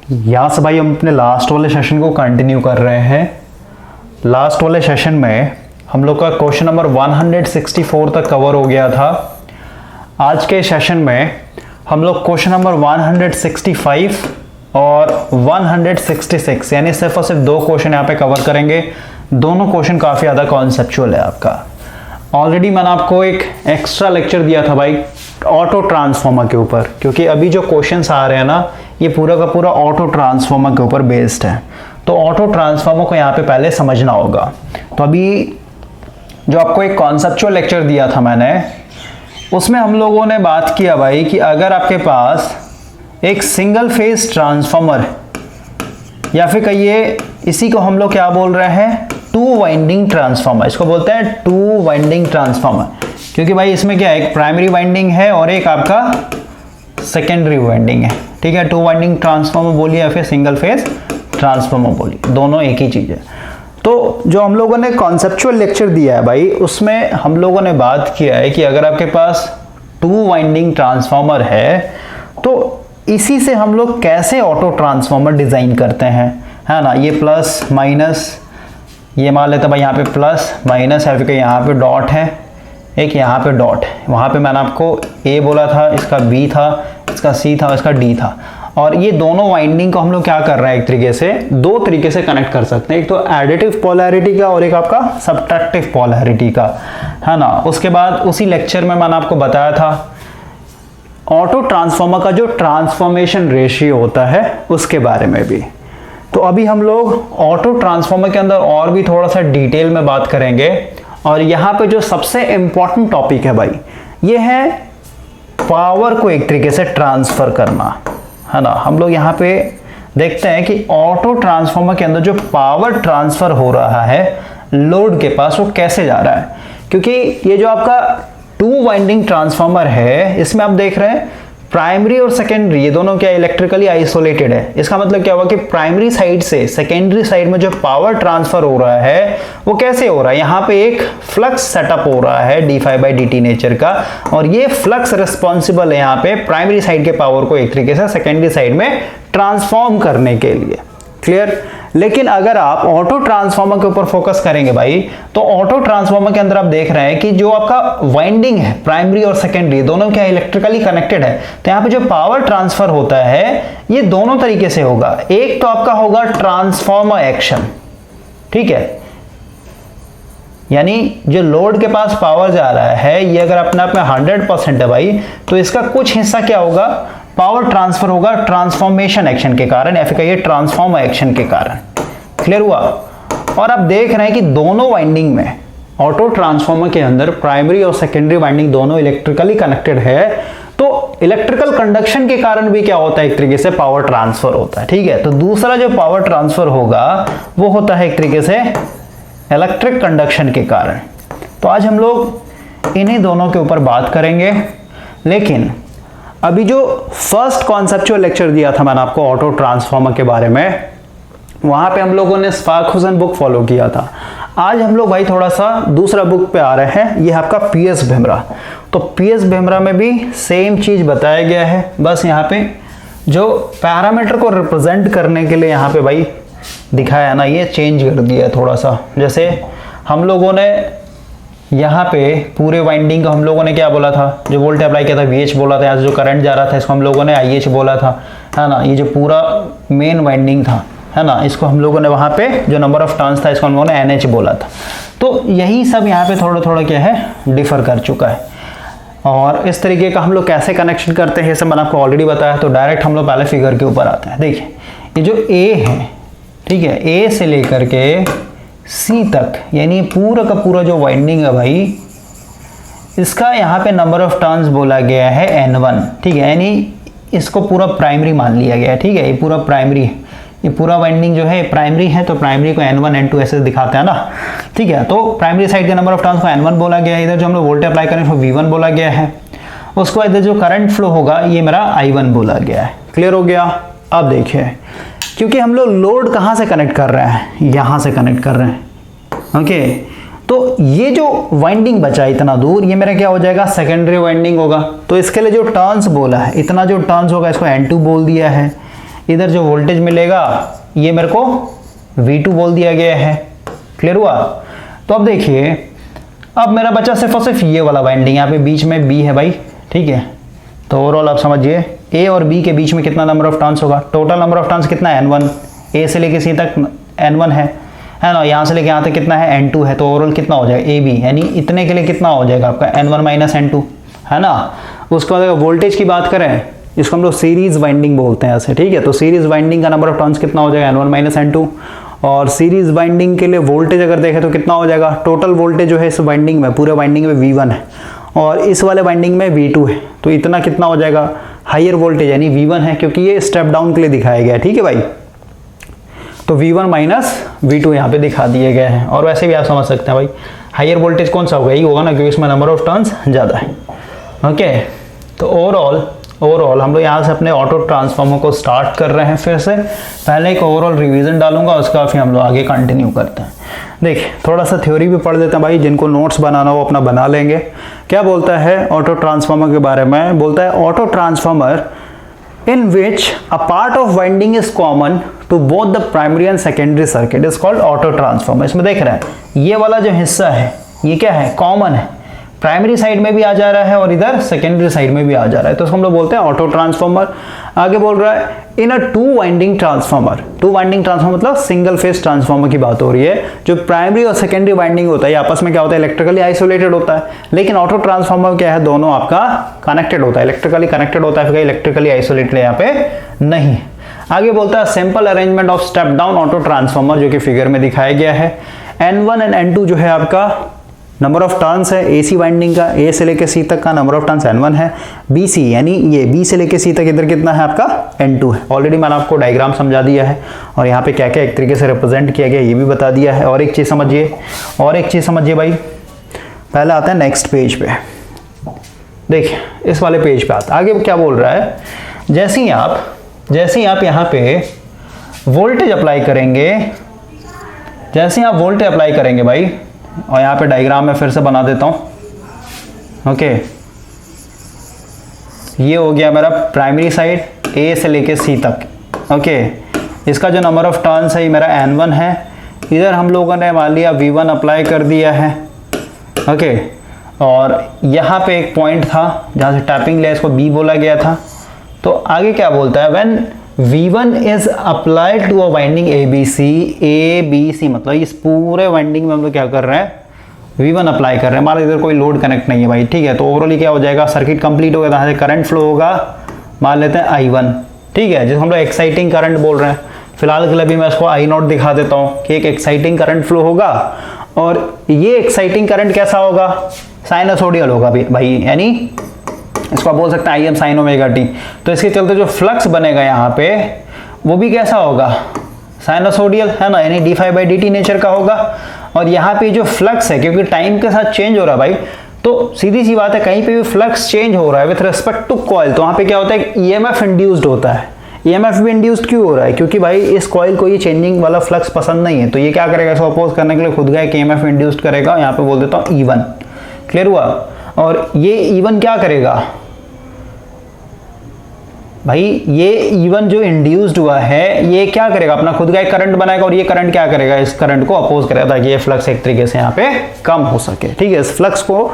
यहाँ से भाई हम अपने लास्ट वाले सेशन को कंटिन्यू कर रहे हैं। लास्ट वाले सेशन में हम लोग का क्वेश्चन नंबर 164 तक कवर हो गया था। आज के सेशन में हम लोग क्वेश्चन नंबर 165 और 166 यानी सिर्फ और सिर्फ दो क्वेश्चन यहाँ पे कवर करेंगे। दोनों क्वेश्चन काफ़ी ज़्यादा कॉन्सेप्चुअल है आपका। ऑलरेडी मैंने आपको एक एक्स्ट्रा लेक्चर दिया था भाई ऑटो ट्रांसफॉर्मर के ऊपर, क्योंकि अभी जो क्वेश्चंस आ रहे हैं ना ये पूरा का पूरा ऑटो ट्रांसफॉर्मर के ऊपर बेस्ड है। तो ऑटो ट्रांसफॉर्मर को यहाँ पे पहले समझना होगा। तो अभी जो आपको एक कॉन्सेप्चुअल लेक्चर दिया था मैंने, उसमें हम लोगों ने बात किया भाई कि अगर आपके पास एक सिंगल फेज ट्रांसफॉर्मर या फिर कहिए इसी को हम लोग क्या बोल रहे हैं, टू वाइंडिंग ट्रांसफॉर्मर, इसको बोलते हैं टू वाइंडिंग ट्रांसफॉर्मर, क्योंकि भाई इसमें क्या है, एक प्राइमरी वाइंडिंग है और एक आपका सेकेंडरी वाइंडिंग है। ठीक है, टू वाइंडिंग ट्रांसफॉर्मर बोलिए या फिर सिंगल फेज ट्रांसफॉर्मर बोलिए, दोनों एक ही चीज़ है। तो जो हम लोगों ने कॉन्सेप्चुअल लेक्चर दिया है भाई, उसमें हम लोगों ने बात किया है कि अगर आपके पास टू वाइंडिंग ट्रांसफॉर्मर है तो इसी से हम लोग कैसे ऑटो ट्रांसफॉर्मर डिज़ाइन करते हैं, है ना। ये प्लस माइनस, ये मान लेते हैं भाई यहाँ पे प्लस माइनस है, फिर यहाँ पे डॉट है, एक यहाँ पे डॉट है। वहाँ पे मैंने आपको ए बोला था, इसका बी था, इसका सी था, इसका डी था। और ये दोनों वाइंडिंग को हम लोग क्या कर रहे हैं, एक तरीके से दो तरीके से कनेक्ट कर सकते हैं, एक तो एडिटिव पोलैरिटी का और एक आपका सब्ट्रैक्टिव पोलैरिटी का, है ना। उसके बाद उसी लेक्चर में मैंने आपको बताया था ऑटो ट्रांसफॉर्मर का जो ट्रांसफॉर्मेशन रेशियो होता है उसके बारे में भी। तो अभी हम लोग ऑटो ट्रांसफॉर्मर के अंदर और भी थोड़ा सा डिटेल में बात करेंगे। और यहाँ पे जो सबसे इंपॉर्टेंट टॉपिक है भाई, ये है पावर को एक तरीके से ट्रांसफर करना, है ना। हम लोग यहाँ पे देखते हैं कि ऑटो ट्रांसफॉर्मर के अंदर जो पावर ट्रांसफर हो रहा है लोड के पास, वो कैसे जा रहा है। क्योंकि ये जो आपका टू वाइंडिंग ट्रांसफॉर्मर है, इसमें आप देख रहे हैं प्राइमरी और सेकेंडरी ये दोनों क्या इलेक्ट्रिकली आइसोलेटेड है। इसका मतलब क्या हुआ कि प्राइमरी साइड से सेकेंडरी साइड में जो पावर ट्रांसफर हो रहा है वो कैसे हो रहा है, यहाँ पे एक फ्लक्स सेटअप हो रहा है d∅dt नेचर का, और ये फ्लक्स रिस्पॉन्सिबल है यहाँ पे प्राइमरी साइड के पावर को एक तरीके से सेकेंडरी साइड में ट्रांसफॉर्म करने के लिए। क्लियर। लेकिन अगर आप ऑटो ट्रांसफॉर्मर के ऊपर फोकस करेंगे भाई, तो ऑटो ट्रांसफॉर्मर के अंदर आप देख रहे हैं कि जो आपका वाइंडिंग है प्राइमरी और सेकेंडरी दोनों क्या इलेक्ट्रिकली कनेक्टेड है। तो यहाँ पे जो पावर ट्रांसफर होता है ये दोनों तरीके से होगा। एक तो आपका होगा ट्रांसफॉर्मर एक्शन, ठीक है, यानी जो लोड के पास पावर जा रहा है ये अगर अपने आप में 100% है भाई, तो इसका कुछ हिस्सा क्या होगा, पावर ट्रांसफर होगा ट्रांसफॉर्मेशन एक्शन के कारण या फिर कहिए ट्रांसफॉर्मर एक्शन के कारण। क्लियर हुआ। और आप देख रहे हैं कि दोनों वाइंडिंग में ऑटो ट्रांसफॉर्मर के अंदर प्राइमरी और सेकेंडरी वाइंडिंग दोनों इलेक्ट्रिकली कनेक्टेड है। तो इलेक्ट्रिकल कंडक्शन के कारण भी क्या होता है, एक तरीके से पावर ट्रांसफर होता है। ठीक है, तो दूसरा जो पावर ट्रांसफर होगा वो होता है एक तरीके से इलेक्ट्रिक कंडक्शन के कारण। तो आज हम लोग इन्हीं दोनों के ऊपर बात करेंगे। लेकिन अभी जो फर्स्ट कॉन्सेप्चुअल लेक्चर दिया था मैंने आपको ऑटो ट्रांसफॉर्मर के बारे में, वहां पे हम लोगों ने स्पार्कहुसन बुक फॉलो किया था। आज हम लोग भाई थोड़ा सा दूसरा बुक पे आ रहे हैं, ये आपका पीएस भेमरा। तो पीएस भेमरा में भी सेम चीज बताया गया है, बस यहाँ पे जो पैरामीटर को रिप्रेजेंट करने के लिए यहाँ पे भाई दिखाया है ना, ये चेंज कर दिया है थोड़ा सा। जैसे हम लोगों ने यहाँ पे पूरे वाइंडिंग का हम लोगों ने क्या बोला था, जो वोल्ट अप्लाई किया था VH बोला था, यहाँ से जो करंट जा रहा था इसको हम लोगों ने IH बोला था, है ना। ये जो पूरा मेन वाइंडिंग था, है ना, इसको हम लोगों ने वहाँ पे जो नंबर ऑफ टर्न्स था इसको हम लोगों ने NH बोला था। तो यही सब यहाँ पे थोड़ा थोड़ा क्या है डिफर कर चुका है। और इस तरीके का हम लोग कैसे कनेक्शन करते हैं ये सब मैंने आपको ऑलरेडी बताया। तो डायरेक्ट हम लोग पहले फिगर के ऊपर आते हैं। देखिए ये जो A है, ठीक है, A से लेकर के C तक, यानी पूरा का पूरा जो वाइंडिंग है भाई, इसका यहाँ पे नंबर ऑफ टर्न्स बोला गया है N1। ठीक है, यानी इसको पूरा प्राइमरी मान लिया गया है। ठीक है, ये पूरा प्राइमरी है, ये पूरा वाइंडिंग जो है प्राइमरी है, तो प्राइमरी को N1 N2 ऐसे दिखाते हैं ना। ठीक है, तो प्राइमरी साइड के नंबर ऑफ टर्न्स को N1 बोला गया है। इधर जो हम लोग वोल्टेज अप्लाई करें उसको V1 बोला गया है। उसको इधर जो करंट फ्लो होगा ये मेरा I1 बोला गया है। क्लियर हो गया। अब देखिए, क्योंकि हम लोग लोड कहाँ से कनेक्ट कर रहे हैं, यहाँ से कनेक्ट कर रहे हैं। ओके, तो ये जो वाइंडिंग बचा इतना दूर, ये मेरा क्या हो जाएगा, सेकेंडरी वाइंडिंग होगा। तो इसके लिए जो टर्न्स बोला है, इतना जो टर्न्स होगा इसको N2 बोल दिया है। इधर जो वोल्टेज मिलेगा ये मेरे को V2 बोल दिया गया है। क्लियर हुआ? तो अब देखिए, अब मेरा बचा सिर्फ और सिर्फ ये वाला वाइंडिंग, यहाँ पे बीच में B है भाई, ठीक है। तो ओवरऑल आप समझिए A और B के बीच में कितना नंबर ऑफ टर्न्स होगा, टोटल नंबर ऑफ टर्न्स कितना है N1, A से लेके C तक N1 है ना, यहाँ से लेके यहाँ तक कितना है N2 है। तो ओवरऑल कितना हो जाएगा AB, यानी इतने के लिए कितना हो जाएगा आपका N1 माइनस N2, है ना। उसके बाद अगर वोल्टेज की बात करें, इसको हम लोग सीरीज वाइंडिंग बोलते हैं ऐसे, ठीक है। तो सीरीज वाइंडिंग का नंबर ऑफ टर्न्स कितना हो जाएगा N1 माइनस N2, और सीरीज वाइंडिंग के लिए वोल्टेज अगर देखें तो कितना हो जाएगा, टोटल वोल्टेज जो है इस वाइंडिंग में, पूरे वाइंडिंग में V1 है और इस वाले वाइंडिंग में V2 है। तो इतना कितना हो जाएगा, हायर वोल्टेज यानी V1 है, क्योंकि ये स्टेप डाउन के लिए दिखाया गया है, ठीक है भाई। तो V1 माइनस V2 यहाँ पे दिखा दिए गए हैं। और वैसे भी आप समझ सकते हैं भाई, हायर वोल्टेज कौन सा होगा, यही होगा ना, क्योंकि इसमें नंबर ऑफ टर्न्स ज़्यादा है। ओके, तो ओवरऑल हम लोग यहाँ से अपने ऑटो ट्रांसफार्मर को स्टार्ट कर रहे हैं फिर से। पहले एक ओवरऑल रिवीजन डालूंगा, उसका फिर हम लोग आगे कंटिन्यू करते हैं। देखिए, थोड़ा सा थ्योरी भी पढ़ देते हैं भाई, जिनको नोट्स बनाना हो अपना बना लेंगे। क्या बोलता है ऑटो ट्रांसफार्मर के बारे में, बोलता है auto transformer in which a part of winding is common to both the primary and secondary circuit is called auto transformer। इसमें देख रहे हैं ये वाला जो हिस्सा है ये क्या है, कॉमन है, प्राइमरी साइड में भी आ जा रहा है और इधर सेकेंडरी साइड में भी आ जा रहा है, तो इसको हम लोग बोलते हैं ऑटो ट्रांसफार्मर। आगे बोल रहा है in a two winding transformer, two winding transformer मतलब सिंगल फेज ट्रांसफार्मर की बात हो रही है। जो प्राइमरी और सेकेंडरी वाइंडिंग होता है आपस में क्या होता है, इलेक्ट्रिकली आइसोलेटेड होता है, लेकिन ऑटो ट्रांसफार्मर क्या है, दोनों आपका कनेक्टेड होता है, इलेक्ट्रिकली कनेक्टेड होता है, फिर इलेक्ट्रिकली आइसोलेटेड यहाँ पे नहीं। आगे बोलता है simple arrangement of step down auto transformer, जो कि फिगर में दिखाया गया है। N1 एंड N2 जो है आपका नंबर ऑफ टर्न्स है AC वाइंडिंग का, A से लेके C तक का नंबर ऑफ टर्न्स N1 है। BC यानी ये B से लेके C तक इधर कितना है आपका N2 है। ऑलरेडी मैंने आपको डायग्राम समझा दिया है और यहाँ पे क्या क्या एक तरीके से रिप्रेजेंट किया गया ये भी बता दिया है। और एक चीज़ समझिए भाई, पहले आता है नेक्स्ट पेज पे। देखिए इस वाले पेज पे आता, आगे क्या बोल रहा है, जैसे ही आप यहाँ पे वोल्टेज अप्लाई करेंगे, भाई, और यहाँ पे डायग्राम में फिर से बना देता हूँ। ओके, ये हो गया मेरा प्राइमरी साइड A से लेके C तक। ओके, इसका जो नंबर ऑफ टर्न्स है ये मेरा N1 है। इधर हम लोगों ने मान लिया V1 अप्लाई कर दिया है। ओके, और यहाँ पे एक पॉइंट था जहाँ से टैपिंग लिया, इसको B बोला गया था। तो आगे क्या बोलता है, when V1 is applied to a winding ABC मतलब इस पूरे वाइंडिंग में हम लोग क्या कर रहे हैं, V1 अप्लाई कर रहे हैं। मान लो इधर कोई लोड कनेक्ट नहीं है भाई, ठीक है। तो ओवरऑली क्या हो जाएगा, सर्किट कंप्लीट हो गया, यहाँ से करंट फ्लो होगा, मान लेते हैं I1, ठीक है, जिसको हम लोग एक्साइटिंग करंट बोल रहे हैं। फिलहाल के लिए भी मैं इसको I0 दिखा देता हूँ कि एक एक्साइटिंग करंट फ्लो होगा, और ये एक्साइटिंग करंट कैसा होगा, साइनसोडियल होगा भाई, यानी इसको आप बोल सकते हैं Im sin ओमेगा t। तो इसके चलते जो फ्लक्स बनेगा यहाँ पे वो भी कैसा होगा, साइनसोडियल, है ना, यानी d∅dt नेचर का होगा। और यहाँ पे जो फ्लक्स है, क्योंकि टाइम के साथ चेंज हो रहा है भाई, तो सीधी सी बात है, कहीं पे भी फ्लक्स चेंज हो रहा है विथ रिस्पेक्ट टू कॉइल, तो वहाँ पे क्या होता है, EMF इंड्यूस्ड होता है। EMF भी इंड्यूस्ड क्यों हो रहा है, क्योंकि भाई इस कॉइल को ये चेंजिंग वाला फ्लक्स पसंद नहीं है, तो ये क्या करेगा, इसको अपोज करने के लिए खुद का एक EMF इंड्यूस्ड करेगा। यहाँ पे बोल देता हूँ E1। क्लियर हुआ? और ये E1 क्या करेगा भाई, ये E1 जो इंड्यूस्ड हुआ है ये क्या करेगा, अपना खुद का एक करंट बनाएगा, और ये करंट क्या करेगा, इस करंट को अपोज करेगा, ताकि ये फ्लक्स एक तरीके से यहाँ पे कम हो सके, ठीक है। इस फ्लक्स को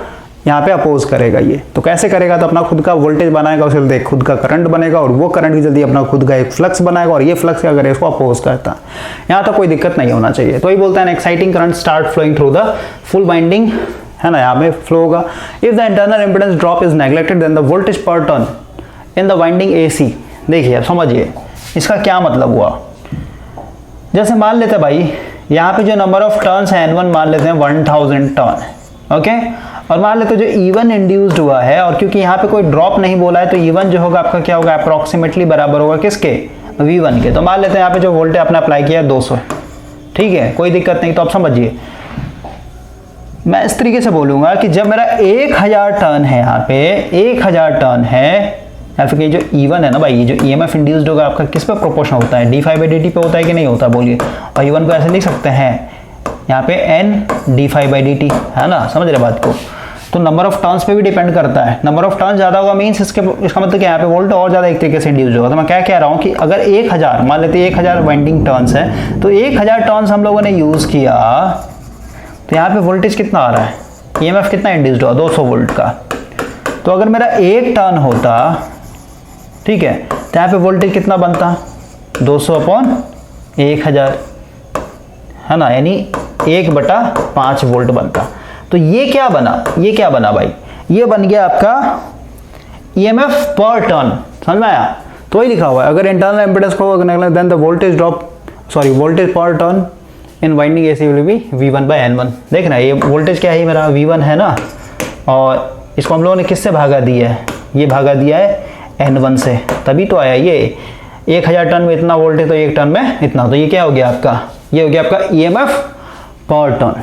यहाँ पे अपोज करेगा ये। तो कैसे करेगा, तो अपना खुद का वोल्टेज बनाएगा, उसके जल्दी खुद का करंट बनेगा, और वो करंट की जल्दी अपना खुद का एक फ्लक्स बनाएगा, और ये फ्लक्स क्या करेगा, इसको अपोज करता है। यहाँ तक कोई दिक्कत नहीं होना चाहिए। तो ये बोलता है exciting current start flowing through the full winding, है ना, यहाँ पे फ्लो होगा। If the internal impedance drop is neglected then the voltage per turn in the winding AC। देखिए अब समझिए इसका क्या मतलब हुआ। जैसे मान लेते हैं भाई, यहाँ पे जो नंबर ऑफ टर्न्स है N1 मान लेते हैं 1000 टर्न, ओके, और मान लेते हैं जो E1 इंड्यूस्ड हुआ है, और क्योंकि यहाँ पे कोई ड्रॉप नहीं बोला है, तो E1 जो होगा आपका क्या होगा, अप्रोक्सीमेटली बराबर होगा किसके, V1 के। तो मान लेते हैं यहाँ पे जो वोल्टेज आपने अप्लाई किया 200, ठीक है, कोई दिक्कत नहीं। तो आप समझिए, मैं इस तरीके से बोलूंगा कि जब मेरा 1000 टर्न है, यहाँ पे 1000 टर्न है, या फिर ये जो E1 है ना भाई, ये जो EMF इंड्यूस्ड होगा आपका किस पे प्रोपोर्शन होता है, d∅dt पे होता है कि नहीं होता, बोलिए। और E1 को ऐसे लिख सकते हैं यहाँ पे N d∅ dt, है ना, समझ रहे बात को। तो नंबर ऑफ टर्न्स पे भी डिपेंड करता है। नंबर ऑफ टर्न्स ज़्यादा होगा मीन्स इसका मतलब क्या, यहाँ पे वोल्ट और ज़्यादा एक तरीके से इंड्यूस होगा। तो मैं क्या कह रहा हूँ कि अगर 1000 मान लेते 1000 वाइंडिंग टर्न्स है, तो 1000 टर्न्स हम लोगों ने यूज़ किया, तो यहाँ पे वोल्टेज कितना आ रहा है, EMF कितना इंड्यूस्ड हुआ, 200 वोल्ट का। तो अगर मेरा 1 टर्न होता, ठीक है, तो यहाँ पे वोल्टेज कितना बनता, 200/1000, है ना, यानी 1/5 वोल्ट बनता। तो ये क्या बना भाई, ये बन गया आपका EMF पर टर्न। समझ में आया? तो वही लिखा हुआ है, अगर इंटरनल इम्पीडेंस को then the voltage per turn in winding AC will be V1/N1। देखना ये वोल्टेज क्या है, मेरा V1 है ना, और इसको हम लोगों ने किससे भागा दिया है, ये भागा दिया है N1 से, तभी तो आया ये 1000 टर्न में इतना वोल्टेज, तो 1 टर्न में इतना। तो ये क्या हो गया आपका, ये हो गया आपका EMF पर टर्न।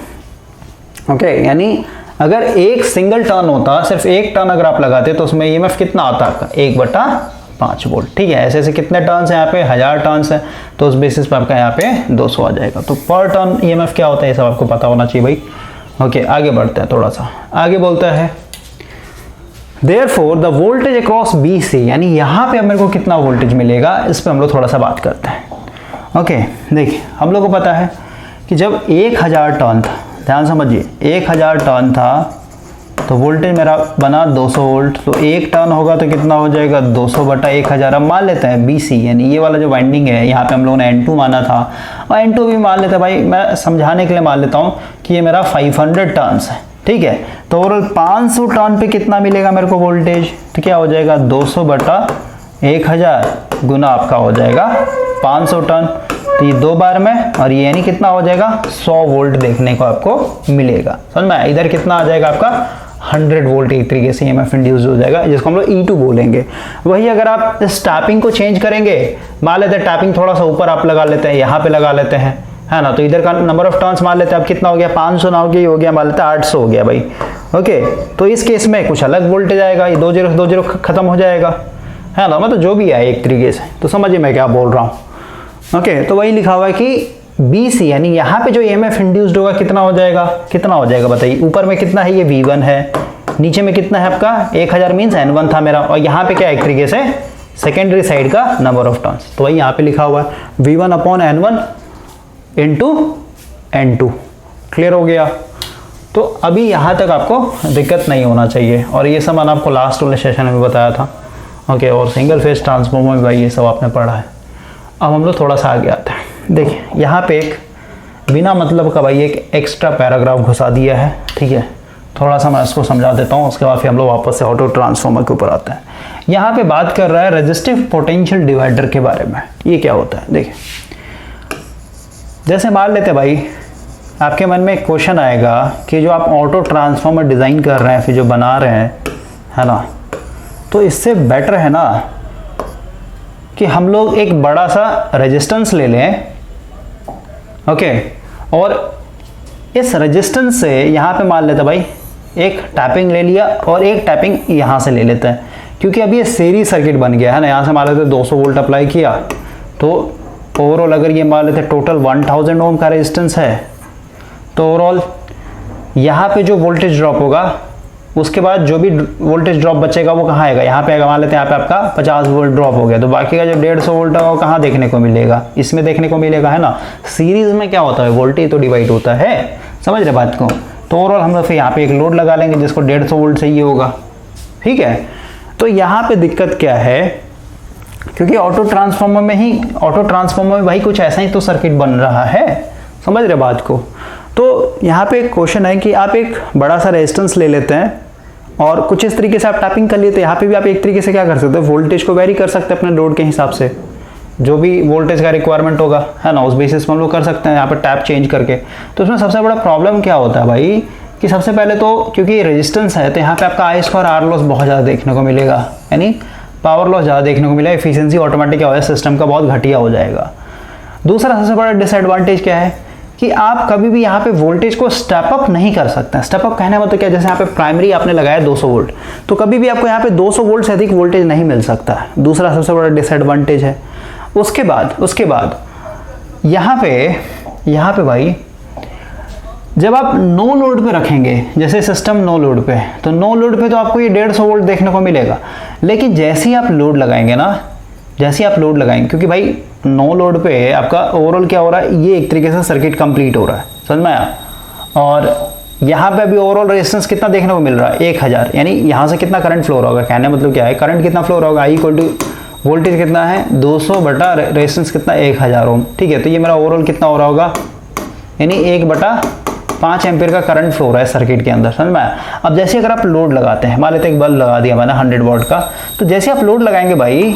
ओके, यानी अगर एक सिंगल टर्न होता, सिर्फ एक टर्न अगर आप लगाते तो उसमें EMF कितना आता आपका, 1/5 वोल्ट। ठीक है, ऐसे ऐसे कितने टर्न्स हैं यहाँ पे, 1000 टर्न्स हैं, तो उस बेसिस पर आपका यहाँ पे 200 आ जाएगा। तो पर टर्न EMF क्या होता है, ये सब आपको पता होना चाहिए भाई। ओके, आगे बढ़ते हैं, थोड़ा सा आगे बोलता है Therefore the voltage across BC, यानी यहाँ पे अब मेरे को कितना वोल्टेज मिलेगा, इस पे हम लोग थोड़ा सा बात करते हैं। ओके, देखिए हम लोग को पता है कि जब 1000 टर्न था, ध्यान समझिए, 1000 टर्न था तो वोल्टेज मेरा बना 200 वोल्ट। तो 1 टर्न होगा तो कितना हो जाएगा, 200/1000। अब मान लेते हैं BC, यानी ये वाला जो वाइंडिंग है, यहाँ पे हम लोगों ने N2 माना था, और N2 भी मान लेते हैं भाई, मैं समझाने के लिए मान लेता हूँ कि ये मेरा 500 टर्न्स है। ठीक है, तो ओवरऑल 500 टर्न पे कितना मिलेगा मेरे को वोल्टेज, तो क्या हो जाएगा, 200/1000 गुना आपका हो जाएगा 500 टर्न। तो ये 2 बार में, और ये यानी कितना हो जाएगा, 100 वोल्ट देखने को आपको मिलेगा। समझ में? इधर कितना आ जाएगा आपका, 100 वोल्ट एक तरीके से EMF इंड्यूस हो जाएगा, जिसको हम लोग E2 बोलेंगे। वही अगर आप इस टैपिंग को चेंज करेंगे, मान लेते हैं टैपिंग थोड़ा सा ऊपर आप लगा लेते हैं, यहाँ पे लगा लेते हैं, है ना, तो इधर का नंबर ऑफ टर्न्स मान लेते हैं, अब कितना हो गया, 500 ना हो गया, मान लेते हैं 800 हो गया भाई। ओके, तो इस केस में कुछ अलग वोल्टेज आएगा, ये 2 0 2 0 खत्म हो जाएगा, है ना, मतलब जो भी है एक तरीके से। तो समझिए मैं क्या बोल रहा हूँ। ओके, तो वही लिखा हुआ है कि BC, यानी यहाँ पे जो EMF इंड्यूस्ड होगा कितना हो जाएगा, बताइए। ऊपर में कितना है, ये V1 है, नीचे में कितना है आपका, 1000 मीन्स N1 था मेरा, और यहाँ पे क्या एक तरीके से सेकेंडरी साइड का नंबर ऑफ टर्न्स। तो वही यहाँ पे लिखा हुआ है V1/N1 into N2। क्लियर हो गया? तो अभी यहाँ तक आपको दिक्कत नहीं होना चाहिए, और ये सब मैंने आपको लास्ट वाले सेशन में बताया था। ओके, और सिंगल फेज ट्रांसफार्मर में भाई ये सब आपने पढ़ा है। अब हम लोग थोड़ा सा आगे आते हैं। देखिए यहाँ पे एक बिना मतलब का भाई एक एक्स्ट्रा पैराग्राफ घुसा दिया है। ठीक है, थोड़ा सा मैं इसको समझा देता हूँ, उसके बाद फिर हम लोग वापस से ऑटो ट्रांसफार्मर के ऊपर आते हैं। यहाँ पे बात कर रहा है रेजिस्टिव पोटेंशियल डिवाइडर के बारे में। ये क्या होता है, देखिए जैसे मान लेते भाई, आपके मन में एक क्वेश्चन आएगा कि जो आप ऑटो ट्रांसफार्मर डिज़ाइन कर रहे हैं, फिर जो बना रहे हैं, है ना, तो इससे बेटर है ना कि हम लोग एक बड़ा सा रेजिस्टेंस ले लें। ओके, और इस रेजिस्टेंस से यहाँ पे मान लेते भाई एक टैपिंग ले लिया, और एक टैपिंग यहाँ से ले लेते हैं, क्योंकि अभी ये सीरीज सर्किट बन गया है ना। यहाँ से मान लेते 200 वोल्ट अप्लाई किया, तो ओवरऑल अगर ये मान लेते टोटल 1000 ओम का रेजिस्टेंस है, तो ओवरऑल यहाँ पे जो वोल्टेज ड्रॉप होगा, उसके बाद जो भी वोल्टेज ड्रॉप बचेगा वो कहाँ आएगा, यहाँ पे आएगा। मान लेते हैं यहाँ पे आपका 50 वोल्ट ड्रॉप हो गया, तो बाकी का जो 150 वोल्ट है वो कहाँ देखने को मिलेगा, इसमें देखने को मिलेगा, है ना। सीरीज में क्या होता है, वोल्टेज तो डिवाइड होता है, समझ रहे बात को। तो ओवरऑल हम लोग फिर यहाँ पे एक लोड लगा लेंगे जिसको 150 वोल्ट चाहिए होगा। ठीक है, तो यहाँ पे दिक्कत क्या है, क्योंकि ऑटो ट्रांसफार्मर में भाई कुछ ऐसा ही तो सर्किट बन रहा है, समझ रहे बात को। तो यहाँ पे एक क्वेश्चन है कि आप एक बड़ा सा रेजिस्टेंस ले लेते हैं और कुछ इस तरीके से आप टैपिंग कर लेते हैं। यहाँ पे भी आप एक तरीके से क्या कर सकते हैं, वोल्टेज को वेरी कर सकते हैं अपने लोड के हिसाब से, जो भी वोल्टेज का रिक्वायरमेंट होगा, है ना, उस बेसिस पर हम लोग कर सकते हैं यहाँ पे टैप चेंज करके। तो इसमें सबसे बड़ा प्रॉब्लम क्या होता है भाई, कि सबसे पहले तो क्योंकि रेजिस्टेंस है, तो यहाँ पे आपका आई स्क्वायर आर लॉस बहुत ज़्यादा देखने को मिलेगा, यानी पावर लॉस ज़्यादा देखने को मिलेगा। एफिशिएंसी ऑटोमेटिक क्या हो जाएगा, सिस्टम का बहुत घटिया हो जाएगा। दूसरा सबसे बड़ा डिसएडवांटेज क्या है कि आप कभी भी यहाँ पे वोल्टेज को स्टेप अप नहीं कर सकते हैं। स्टेप अप कहने मतलब क्या, जैसे यहाँ पे प्राइमरी आपने लगाया 200 वोल्ट, तो कभी भी आपको यहाँ पे 200 वोल्ट से अधिक वोल्टेज नहीं मिल सकता है। दूसरा सबसे बड़ा डिसएडवांटेज है। उसके बाद यहाँ पे भाई जब आप नो लोड पे रखेंगे, जैसे सिस्टम नो लोड पे, तो नो लोड पे तो आपको ये 150 वोल्ट देखने को मिलेगा। लेकिन जैसे ही आप लोड लगाएंगे ना, जैसे ही आप लोड लगाएंगे, क्योंकि भाई नो लोड पे आपका ओवरऑल क्या हो रहा है, ये एक तरीके से सर्किट कंप्लीट हो रहा है, समझ में आया। और यहाँ पे अभी ओवरऑल रेजिस्टेंस कितना देखने को मिल रहा है, 1000, यानी यहाँ से कितना करंट फ्लो हो रहा होगा, कहने मतलब क्या है, करंट कितना फ्लो हो रहा होगा, आई इक्वल टू वोल्टेज कितना है 200 बटा रेजिस्टेंस कितना 1000 ओम, ठीक है। तो ये मेरा ओवरऑल कितना हो रहा होगा, यानी 1/5 एम्पीयर का करंट फ्लो हो रहा है सर्किट के अंदर, समझ में आया। अब जैसे अगर आप लोड लगाते हैं, मान लेते एक बल्ब लगा दिया मैंने 100 वॉट का, तो जैसे आप लोड लगाएंगे भाई,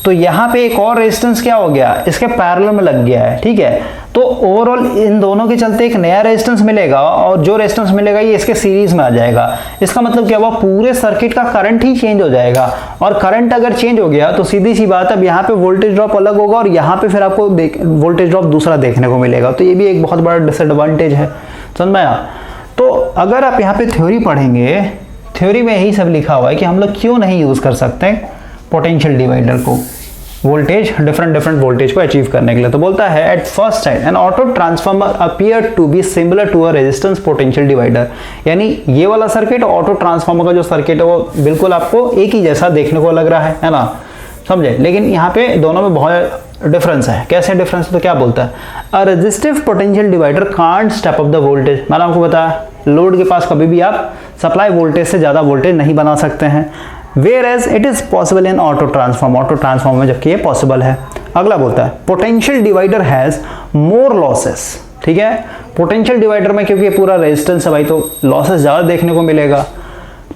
तो यहाँ पे एक और रेजिस्टेंस क्या हो गया, इसके पैरेलल में लग गया है, ठीक है। तो ओवरऑल इन दोनों के चलते एक नया रेजिस्टेंस मिलेगा, और जो रेजिस्टेंस मिलेगा ये इसके सीरीज में आ जाएगा। इसका मतलब क्या हुआ, पूरे सर्किट का करंट ही चेंज हो जाएगा। और करंट अगर चेंज हो गया तो सीधी सी बात है, अब यहाँ पे वोल्टेज ड्रॉप अलग होगा और यहाँ पे फिर आपको वोल्टेज ड्रॉप दूसरा देखने को मिलेगा। तो ये भी एक बहुत बड़ा डिसएडवांटेज है, समझ में आया। तो अगर आप यहाँ पे थ्योरी पढ़ेंगे, थ्योरी में यही सब लिखा हुआ है कि हम लोग क्यों नहीं यूज कर सकते पोटेंशियल डिवाइडर को वोल्टेज, डिफरेंट वोल्टेज को अचीव करने के लिए। तो बोलता है at first side an auto transformer appear to be similar to a resistance potential divider, यानी ये वाला सर्किट ऑटो ट्रांसफार्मर का जो सर्किट है वो बिल्कुल आपको एक ही जैसा देखने को लग रहा है ना, समझे। लेकिन यहाँ पे दोनों में बहुत डिफरेंस है। कैसे डिफरेंस, तो क्या बोलता है, a resistive potential divider can't step up the voltage. मैंने आपको बताया लोड के पास कभी भी आप सप्लाई वोल्टेज से ज्यादा वोल्टेज नहीं बना सकते हैं, whereas it is possible in auto transform, auto transform में जबकि ये पॉसिबल है। अगला बोलता है potential divider has more losses, ठीक है। पोटेंशियल डिवाइडर में क्योंकि ये पूरा रेजिस्टेंस है भाई, तो लॉसेस ज्यादा देखने को मिलेगा,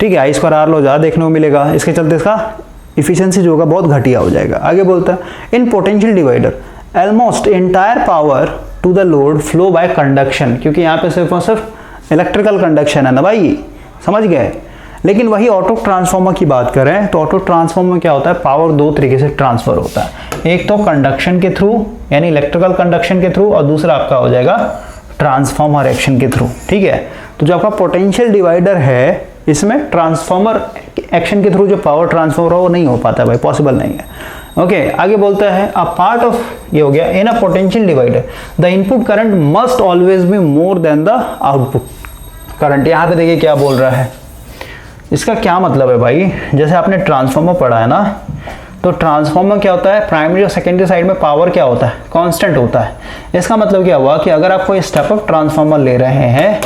ठीक है। I² R लो ज्यादा देखने को मिलेगा, इसके चलते इसका इफिशियंसी जो होगा बहुत घटिया हो जाएगा। आगे बोलता है in potential divider almost entire power to the load flow by conduction, क्योंकि यहाँ पे सिर्फ और सिर्फ इलेक्ट्रिकल कंडक्शन है ना भाई, समझ गए। लेकिन वही ऑटो ट्रांसफार्मर की बात करें तो ऑटो ट्रांसफार्मर में क्या होता है, पावर दो तरीके से ट्रांसफर होता है, एक तो कंडक्शन के थ्रू यानी इलेक्ट्रिकल कंडक्शन के थ्रू, और दूसरा आपका हो जाएगा ट्रांसफार्मर एक्शन के थ्रू, ठीक है। तो जो आपका पोटेंशियल डिवाइडर है इसमें ट्रांसफार्मर एक्शन के थ्रू जो पावर ट्रांसफर हो वो नहीं हो पाता भाई, पॉसिबल नहीं है। ओके आगे बोलता है अ पार्ट ऑफ, ये हो गया in a potential divider the input current must always be more than the output current. यहाँ पे देखिए क्या बोल रहा है, इसका क्या मतलब है भाई, जैसे आपने ट्रांसफार्मर पढ़ा है ना, तो ट्रांसफार्मर क्या होता है, प्राइमरी और सेकेंडरी साइड में पावर क्या होता है, कांस्टेंट होता है। इसका मतलब क्या हुआ कि अगर आप कोई स्टेप अप ट्रांसफार्मर ले रहे हैं,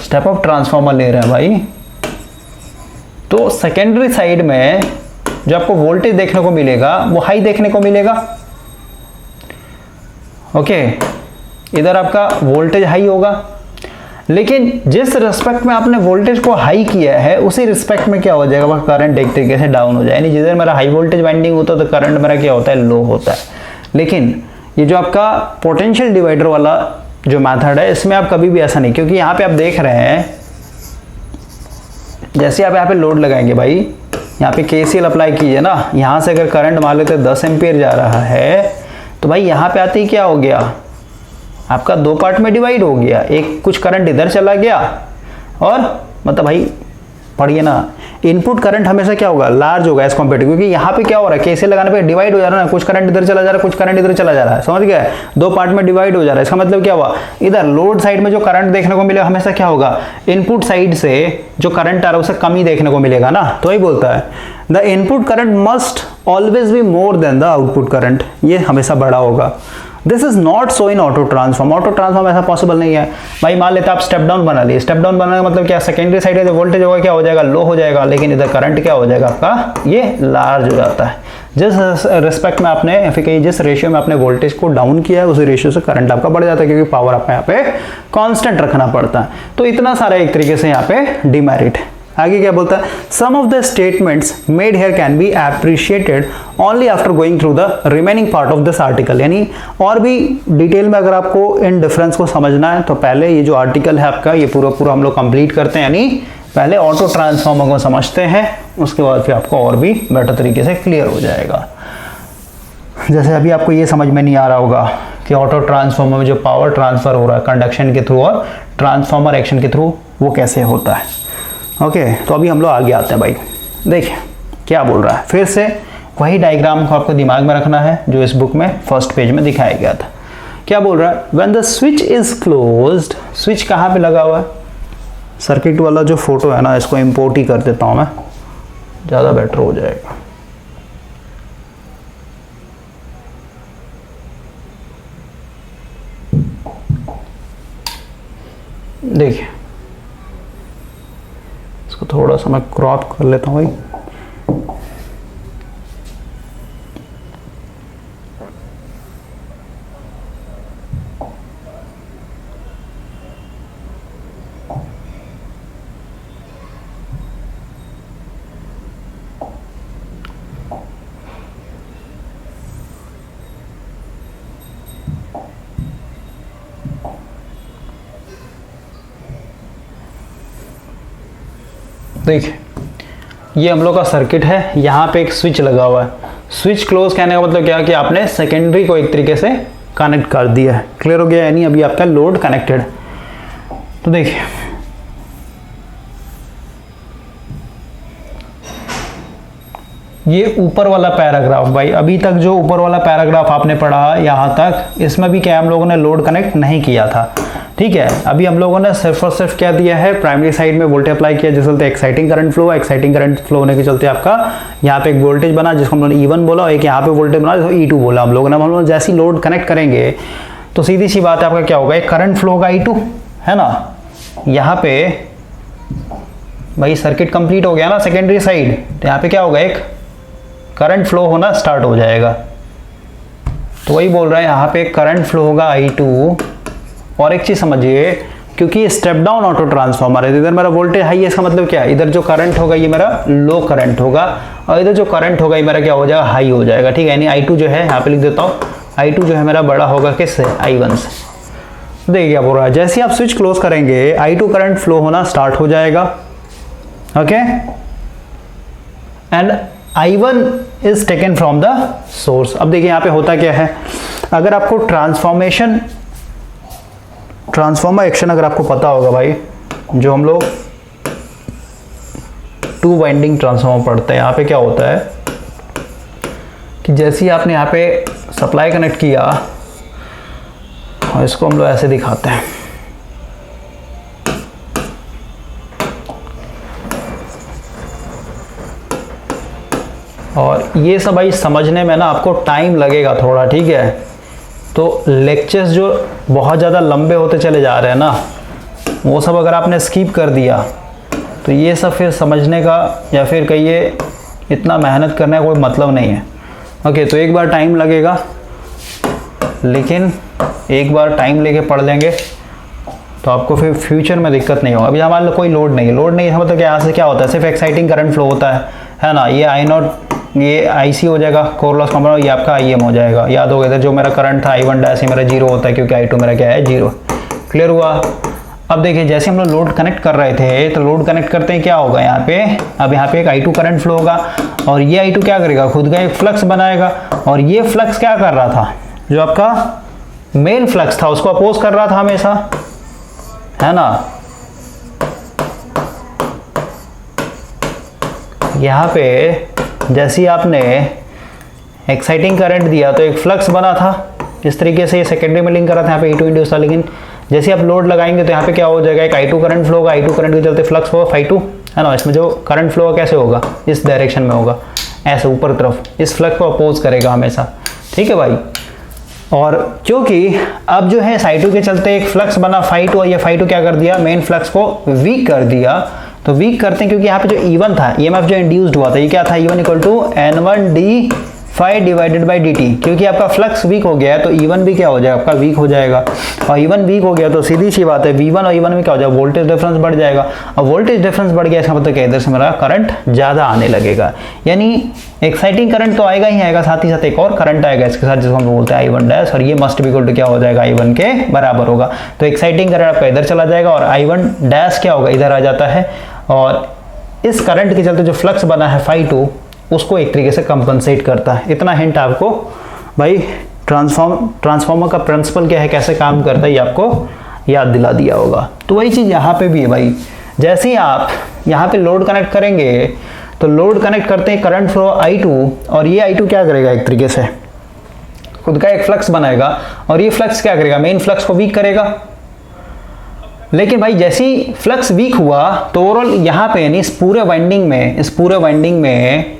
स्टेप अप ट्रांसफार्मर ले रहे हैं भाई, तो सेकेंडरी साइड में जो आपको वोल्टेज देखने को मिलेगा वो हाई देखने को मिलेगा। ओके इधर आपका वोल्टेज हाई होगा, लेकिन जिस रिस्पेक्ट में आपने वोल्टेज को हाई किया है उसी रिस्पेक्ट में क्या हो जाएगा, वह करंट एक तरीके से डाउन हो जाए, यानी जिधर मेरा हाई वोल्टेज वाइंडिंग होता है तो करंट मेरा क्या होता है, लो होता है। लेकिन ये जो आपका पोटेंशियल डिवाइडर वाला जो मेथड है इसमें आप कभी भी ऐसा नहीं, क्योंकि यहाँ पे आप देख रहे हैं जैसे आप यहाँ पे लोड लगाएंगे भाई, यहाँ पे KCL अप्लाई कीजिए ना, यहाँ से अगर करंट मान लेते 10 एम्पियर जा रहा है तो भाई यहाँ पे आते ही क्या हो गया, आपका दो पार्ट में डिवाइड हो गया, एक कुछ करंट इधर चला गया और मतलब भाई पढ़िए ना, इनपुट करंट हमेशा क्या होगा, लार्ज होगा एज कम्पेयर टू, क्योंकि यहाँ पे क्या हो रहा है, KCL लगाने पे डिवाइड हो जा रहा है ना, कुछ करंट इधर चला जा रहा है, कुछ करंट इधर चला जा रहा है, समझ गया, दो पार्ट में डिवाइड हो जा रहा है। इसका मतलब क्या हुआ, इधर लोड साइड में जो करंट देखने को मिलेगा हमेशा क्या होगा, इनपुट साइड से जो करंट आ रहा है उसे कम ही देखने को मिलेगा ना। तो वही बोलता है the input current must always be more than the output current, ये हमेशा बड़ा होगा। This is not so in auto transform, auto transform ऐसा पॉसिबल नहीं है भाई। मान लेते आप स्टेप डाउन बना लिए, स्टेप डाउन बनाने का मतलब क्या, सेकेंडरी साइड में वोल्टेज होगा क्या हो जाएगा, लो हो जाएगा, लेकिन इधर करंट क्या हो जाएगा आपका, ये लार्ज हो जाता है। जिस रिस्पेक्ट में आपने या फिर जिस रेशियो में आपने वोल्टेज को डाउन किया है उसी रेशियो से करंट आपका बढ़ जाता है, क्योंकि पावर आपको यहाँ पे कांस्टेंट रखना पड़ता है। तो इतना सारा एक तरीके से यहाँ पे डिमेरिट है। आगे क्या बोलता है, some of the statements made here can be appreciated only after going through the remaining part of this article, यानी और भी डिटेल में अगर आपको इन डिफरेंस को समझना है तो पहले ये जो आर्टिकल है आपका ये पूरा हम लोग कंप्लीट करते हैं, यानी पहले ऑटो ट्रांसफार्मर को समझते हैं, उसके बाद फिर आपको और भी बेटर तरीके से क्लियर हो जाएगा। जैसे अभी आपको ये समझ में नहीं आ रहा होगा कि ऑटो ट्रांसफार्मर में जो पावर ट्रांसफर हो रहा है कंडक्शन के थ्रू और ट्रांसफार्मर एक्शन के थ्रू वो कैसे होता है। ओके तो अभी हम लोग आगे आते हैं भाई, देखिए क्या बोल रहा है, फिर से वही डायग्राम को आपको दिमाग में रखना है जो इस बुक में फर्स्ट पेज में दिखाया गया था। क्या बोल रहा है, when the switch is closed, switch कहाँ पे लगा हुआ है, सर्किट वाला जो फोटो है ना इसको इंपोर्ट ही कर देता हूँ मैं, ज़्यादा बेटर हो जाएगा। देखिए इसको थोड़ा सा मैं क्रॉप कर लेता हूँ भाई। देखिए ये हम लोग का सर्किट है, यहाँ पे एक स्विच लगा हुआ है। स्विच क्लोज कहने का मतलब क्या है कि आपने सेकेंडरी को एक तरीके से कनेक्ट कर दिया है। क्लियर हो गया, यानी अभी आपका लोड कनेक्टेड। तो देखिए ये ऊपर वाला पैराग्राफ भाई, अभी तक जो ऊपर वाला पैराग्राफ आपने पढ़ा यहाँ तक, इसमें भी क्या हम लोगों ने लोड कनेक्ट नहीं किया था। ठीक है, अभी हम लोगों ने सिर्फ और सिर्फ क्या दिया है, प्राइमरी साइड में वोल्टेज अप्लाई किया जिस चलते एक्साइटिंग करंट फ्लो है। एक्साइटिंग करंट फ्लो होने के चलते आपका यहाँ पे एक वोल्टेज बना जिसको हम लोगों ने E1 बोला, और एक यहाँ पे वोल्टेज बना जिसको E2 बोला हम लोगों ने। हम लोग जैसे ही लोड कनेक्ट करेंगे तो सीधी सी बात है आपका क्या होगा, एक करंट फ्लो होगा I2, है ना। यहाँ पे भाई सर्किट कंप्लीट हो गया ना सेकेंडरी साइड, तो यहाँ पे क्या होगा, एक करंट फ्लो होना स्टार्ट हो जाएगा। तो वही बोल रहा है यहाँ पे करंट फ्लो होगा I2। और एक चीज समझिए, क्योंकि स्टेप डाउन ऑटो ट्रांसफॉर्मर है, इधर मेरा वोल्टेज हाई है, इसका मतलब क्या है, इधर जो करंट होगा ये मेरा लो करंट होगा, और इधर जो करंट होगा ये मेरा क्या हो जाएगा, हाई हो जाएगा। ठीक है, यानी I2 जो है यहाँ पे लिख देता हूँ, I2 जो है मेरा बड़ा होगा किससे, I1 से। देखिए क्या बोल रहा है, जैसे आप स्विच क्लोज करेंगे I2 करंट फ्लो होना स्टार्ट हो जाएगा। Okay, and I1 is taken from the source. अब देखिए यहाँ पे होता क्या है, अगर आपको ट्रांसफॉर्मर एक्शन अगर आपको पता होगा भाई, जो हम लोग 2 वाइंडिंग ट्रांसफॉर्मर पढ़ते हैं, यहाँ पे क्या होता है कि जैसे ही आपने यहाँ पे सप्लाई कनेक्ट किया, और इसको हम लोग ऐसे दिखाते हैं, और ये सब भाई समझने में ना आपको टाइम लगेगा थोड़ा। ठीक है, तो लेक्चर्स जो बहुत ज़्यादा लंबे होते चले जा रहे हैं ना, वो सब अगर आपने स्किप कर दिया तो ये सब फिर समझने का या फिर कहिए इतना मेहनत करने का कोई मतलब नहीं है। ओके, तो एक बार टाइम लगेगा, लेकिन एक बार टाइम लेके पढ़ लेंगे तो आपको फिर फ्यूचर में दिक्कत नहीं होगा। अभी हमारे कोई लोड नहीं है, मतलब कि यहाँ से क्या होता है, सिर्फ एक्साइटिंग करंट फ्लो होता है ना। ये I0 ये IC हो जाएगा, कोर लॉस कंपोनेंट, ये आपका IM हो जाएगा। याद होगा इधर जो मेरा करंट था I1 डैश, ये मेरा 0 होता है क्योंकि I2 मेरा क्या है, 0। क्लियर हुआ। अब देखिए जैसे हम लोग लोड कनेक्ट कर रहे थे, तो लोड कनेक्ट करते हैं क्या होगा यहाँ पे, अब यहाँ पे एक I2 करंट फ्लो होगा, और ये I2 क्या करेगा, खुद का एक फ्लक्स बनाएगा, और ये फ्लक्स क्या कर रहा था, जो आपका मेन फ्लक्स था उसको अपोज कर रहा था हमेशा, है ना। यहाँ पे जैसे ही आपने एक्साइटिंग करंट दिया तो एक फ्लक्स बना था, इस तरीके से ये सेकेंडरी में लिंक करा था, यहाँ पे E2 इंड्यूस था। लेकिन जैसे आप लोड लगाएंगे तो यहाँ पे क्या हो जाएगा, एक I2 करंट फ्लो होगा, I2 करंट के चलते फ्लक्स होगा φ2, है ना। इसमें जो करंट फ्लो कैसे होगा, इस डायरेक्शन में होगा, ऐसे ऊपर तरफ, इस फ्लक्स को अपोज करेगा हमेशा। ठीक है भाई, और क्योंकि अब जो है I2 के चलते एक फ्लक्स बना φ2, और ये φ2 क्या कर दिया, मेन फ्लक्स को वीक कर दिया। तो वीक करते हैं क्योंकि यहाँ पे जो E1 था, EMF जो इंड्यूस्ड हुआ था, ये क्या था, E1 equal to N1d phi divided by dt। क्योंकि आपका फ्लक्स वीक हो गया है तो E1 भी क्या हो जाएगा, आपका वीक हो जाएगा, और E1 वीक हो गया तो सीधी सी बात है V1 और E1 में क्या हो जाएगा, वोल्टेज डिफरेंस बढ़ जाएगा, और वोल्टेज डिफरेंस बढ़ गया इसका मतलब क्या, इधर से मेरा करंट ज़्यादा आने लगेगा। यानी एक्साइटिंग करंट तो आएगा ही आएगा, साथ ही साथ एक और करंट आएगा इसके साथ, जिसको हम बोलते हैं I1 डैश, और ये मस्ट भी इक्वल टू क्या हो जाएगा, I1 के बराबर होगा। तो एक्साइटिंग करंट आपका इधर चला जाएगा, और I1 डैश क्या होगा, इधर आ जाता है, और इस करंट के चलते जो फ्लक्स बना है φ2 उसको एक तरीके से कंपनसेट करता है। इतना हिंट आपको भाई ट्रांसफॉर्मर का प्रिंसिपल क्या है, कैसे काम करता है, ये आपको याद दिला दिया होगा। तो वही चीज़ यहाँ पे भी है भाई, जैसे ही आप यहाँ पे लोड कनेक्ट करेंगे तो लोड कनेक्ट करते हैं करंट फ्लो I2, और ये I2 क्या करेगा, एक तरीके से खुद का एक फ्लक्स बनाएगा और ये फ्लक्स क्या करेगा, मेन फ्लक्स को वीक करेगा। लेकिन भाई जैसे ही फ्लक्स वीक हुआ तो ओवरऑल यहां पे यानी इस पूरे वाइंडिंग में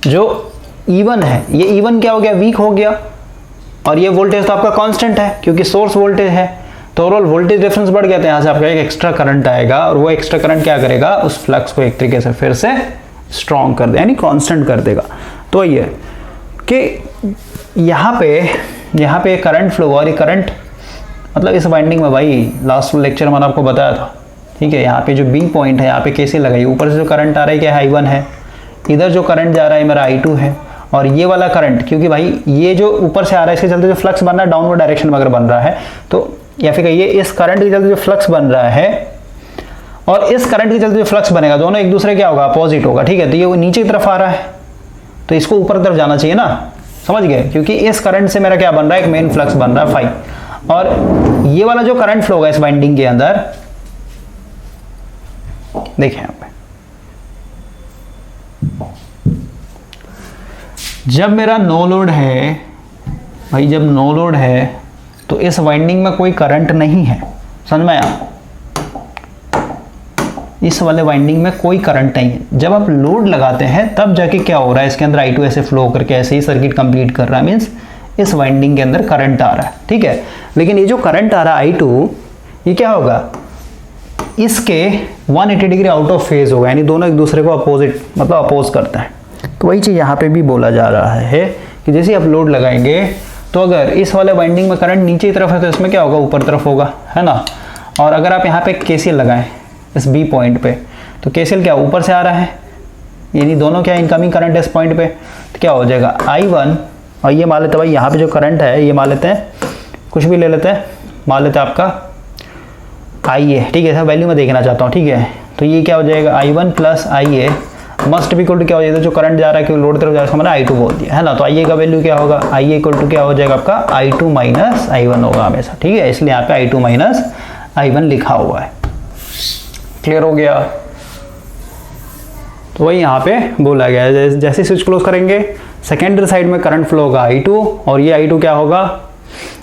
जो E1 है ये E1 क्या हो गया, वीक हो गया। और ये वोल्टेज तो आपका कांस्टेंट है क्योंकि सोर्स वोल्टेज है, तो ओवरऑल वोल्टेज डिफरेंस बढ़ गया। तो यहाँ से आपका एक एक्स्ट्रा करंट आएगा और वो एक्स्ट्रा करंट क्या करेगा, उस फ्लक्स को एक तरीके से फिर से स्ट्रॉन्ग कर दे यानी कांस्टेंट कर देगा। तो ये कि यहाँ पे करंट फ्लो और ये करंट मतलब इस वाइंडिंग में भाई लास्ट लेक्चर मैंने आपको बताया था, ठीक है। यहाँ पे जो बी पॉइंट है यहाँ पे कैसे लगाई, ऊपर से जो करंट आ रहा है क्या है, I1 है। इधर जो करंट जा रहा है मेरा I2 है। और ये वाला करंट क्योंकि भाई ये जो ऊपर से आ रहा है इसके चलते जो फ्लक्स बन रहा है डाउनवर्ड डायरेक्शन में अगर बन रहा है तो, या फिर कहिए इस करंट के चलते जो फ्लक्स बन रहा है और इस करंट के चलते जो फ्लक्स बनेगा दोनों एक दूसरे क्या होगा, अपोजिट होगा, ठीक है। तो ये नीचे की तरफ आ रहा है तो इसको ऊपर तरफ जाना चाहिए ना, समझ गए। क्योंकि इस करंट से मेरा क्या बन रहा है, एक मेन फ्लक्स बन रहा है फाई। और ये वाला जो करंट फ्लो होगा इस वाइंडिंग के अंदर, देखिए यहां पे जब मेरा नो लोड है भाई, जब नो लोड है तो इस वाइंडिंग में कोई करंट नहीं है, समझ में आया। इस वाले वाइंडिंग में कोई करंट नहीं है। जब आप लोड लगाते हैं तब जाके क्या हो रहा है, इसके अंदर I2 ऐसे फ्लो करके ऐसे ही सर्किट कंप्लीट कर रहा है, मींस इस वाइंडिंग के अंदर करंट आ रहा है, ठीक है। लेकिन ये जो करंट आ रहा है I2 ये क्या होगा, इसके 180 डिग्री आउट ऑफ फेज होगा, यानी दोनों एक दूसरे को अपोजिट मतलब अपोज करते हैं। तो वही चीज़ यहाँ पे भी बोला जा रहा है कि जैसे आप लोड लगाएंगे तो अगर इस वाले वाइंडिंग में करंट नीचे की तरफ है तो इसमें क्या होगा, ऊपर तरफ होगा, है ना। और अगर आप यहाँ पे KCL लगाएं इस बी पॉइंट पे तो KCL क्या ऊपर से आ रहा है, यानी दोनों क्या इनकमिंग करंट है इस पॉइंट पे, तो क्या हो जाएगा I1 और ये मान लेते हैं भाई यहाँ पे जो करंट है ये मान लेते हैं, कुछ भी ले लेते हैं, मान लेते हैं आपका IA, ठीक है। सर वैल्यू में देखना चाहता हूँ, ठीक है। तो ये क्या हो जाएगा I1 प्लस IA मस्ट भी इक्वल टू क्या हो जाएगा, जो करंट जा रहा है कि लोड तरफ जा रहा है मैंने I2 बोल दिया, है ना। तो IA का वैल्यू क्या होगा, IA इक्वल टू क्या हो जाएगा आपका I2 माइनस I1 होगा हमेशा, ठीक है। इसलिए यहाँ पे I2 माइनस I1 लिखा हुआ है। क्लियर हो गया। तो वही यहाँ पे बोला गया है, जैसे स्विच क्लोज करेंगे सेकेंडरी साइड में करंट फ्लो होगा I2 और ये I2 क्या होगा,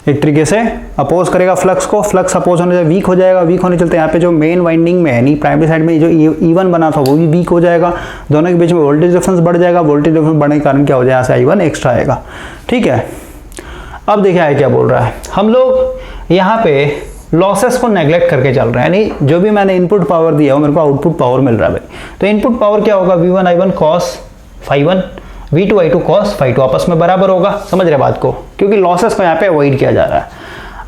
एक तरीके से अपोज करेगा फ्लक्स को। फ्लक्स अपोज होने से वीक हो जाएगा, वीक होने चलते यहाँ पे जो मेन वाइंडिंग में यानी प्राइमरी साइड में जो E1 बना था वो भी वीक हो जाएगा, दोनों के बीच में वोल्टेज डिफरेंस बढ़ जाएगा। वोल्टेज डिफरेंस बढ़ने के कारण क्या हो जाएगा, यहाँ से I1 एक्स्ट्रा आएगा, ठीक है। अब देखिए आगे क्या बोल रहा है, हम लोग यहाँ पे लॉसेस को नेग्लेक्ट करके चल रहे हैं, यानी जो भी मैंने इनपुट पावर दिया हो मेरे को आउटपुट पावर मिल रहा है भाई। तो इनपुट पावर क्या होगा, V1 I1 cos phi1 V2 I2 cos phi2 आपस में बराबर होगा, समझ रहे बात को, क्योंकि लॉसेस को यहाँ पे अवॉइड किया जा रहा है।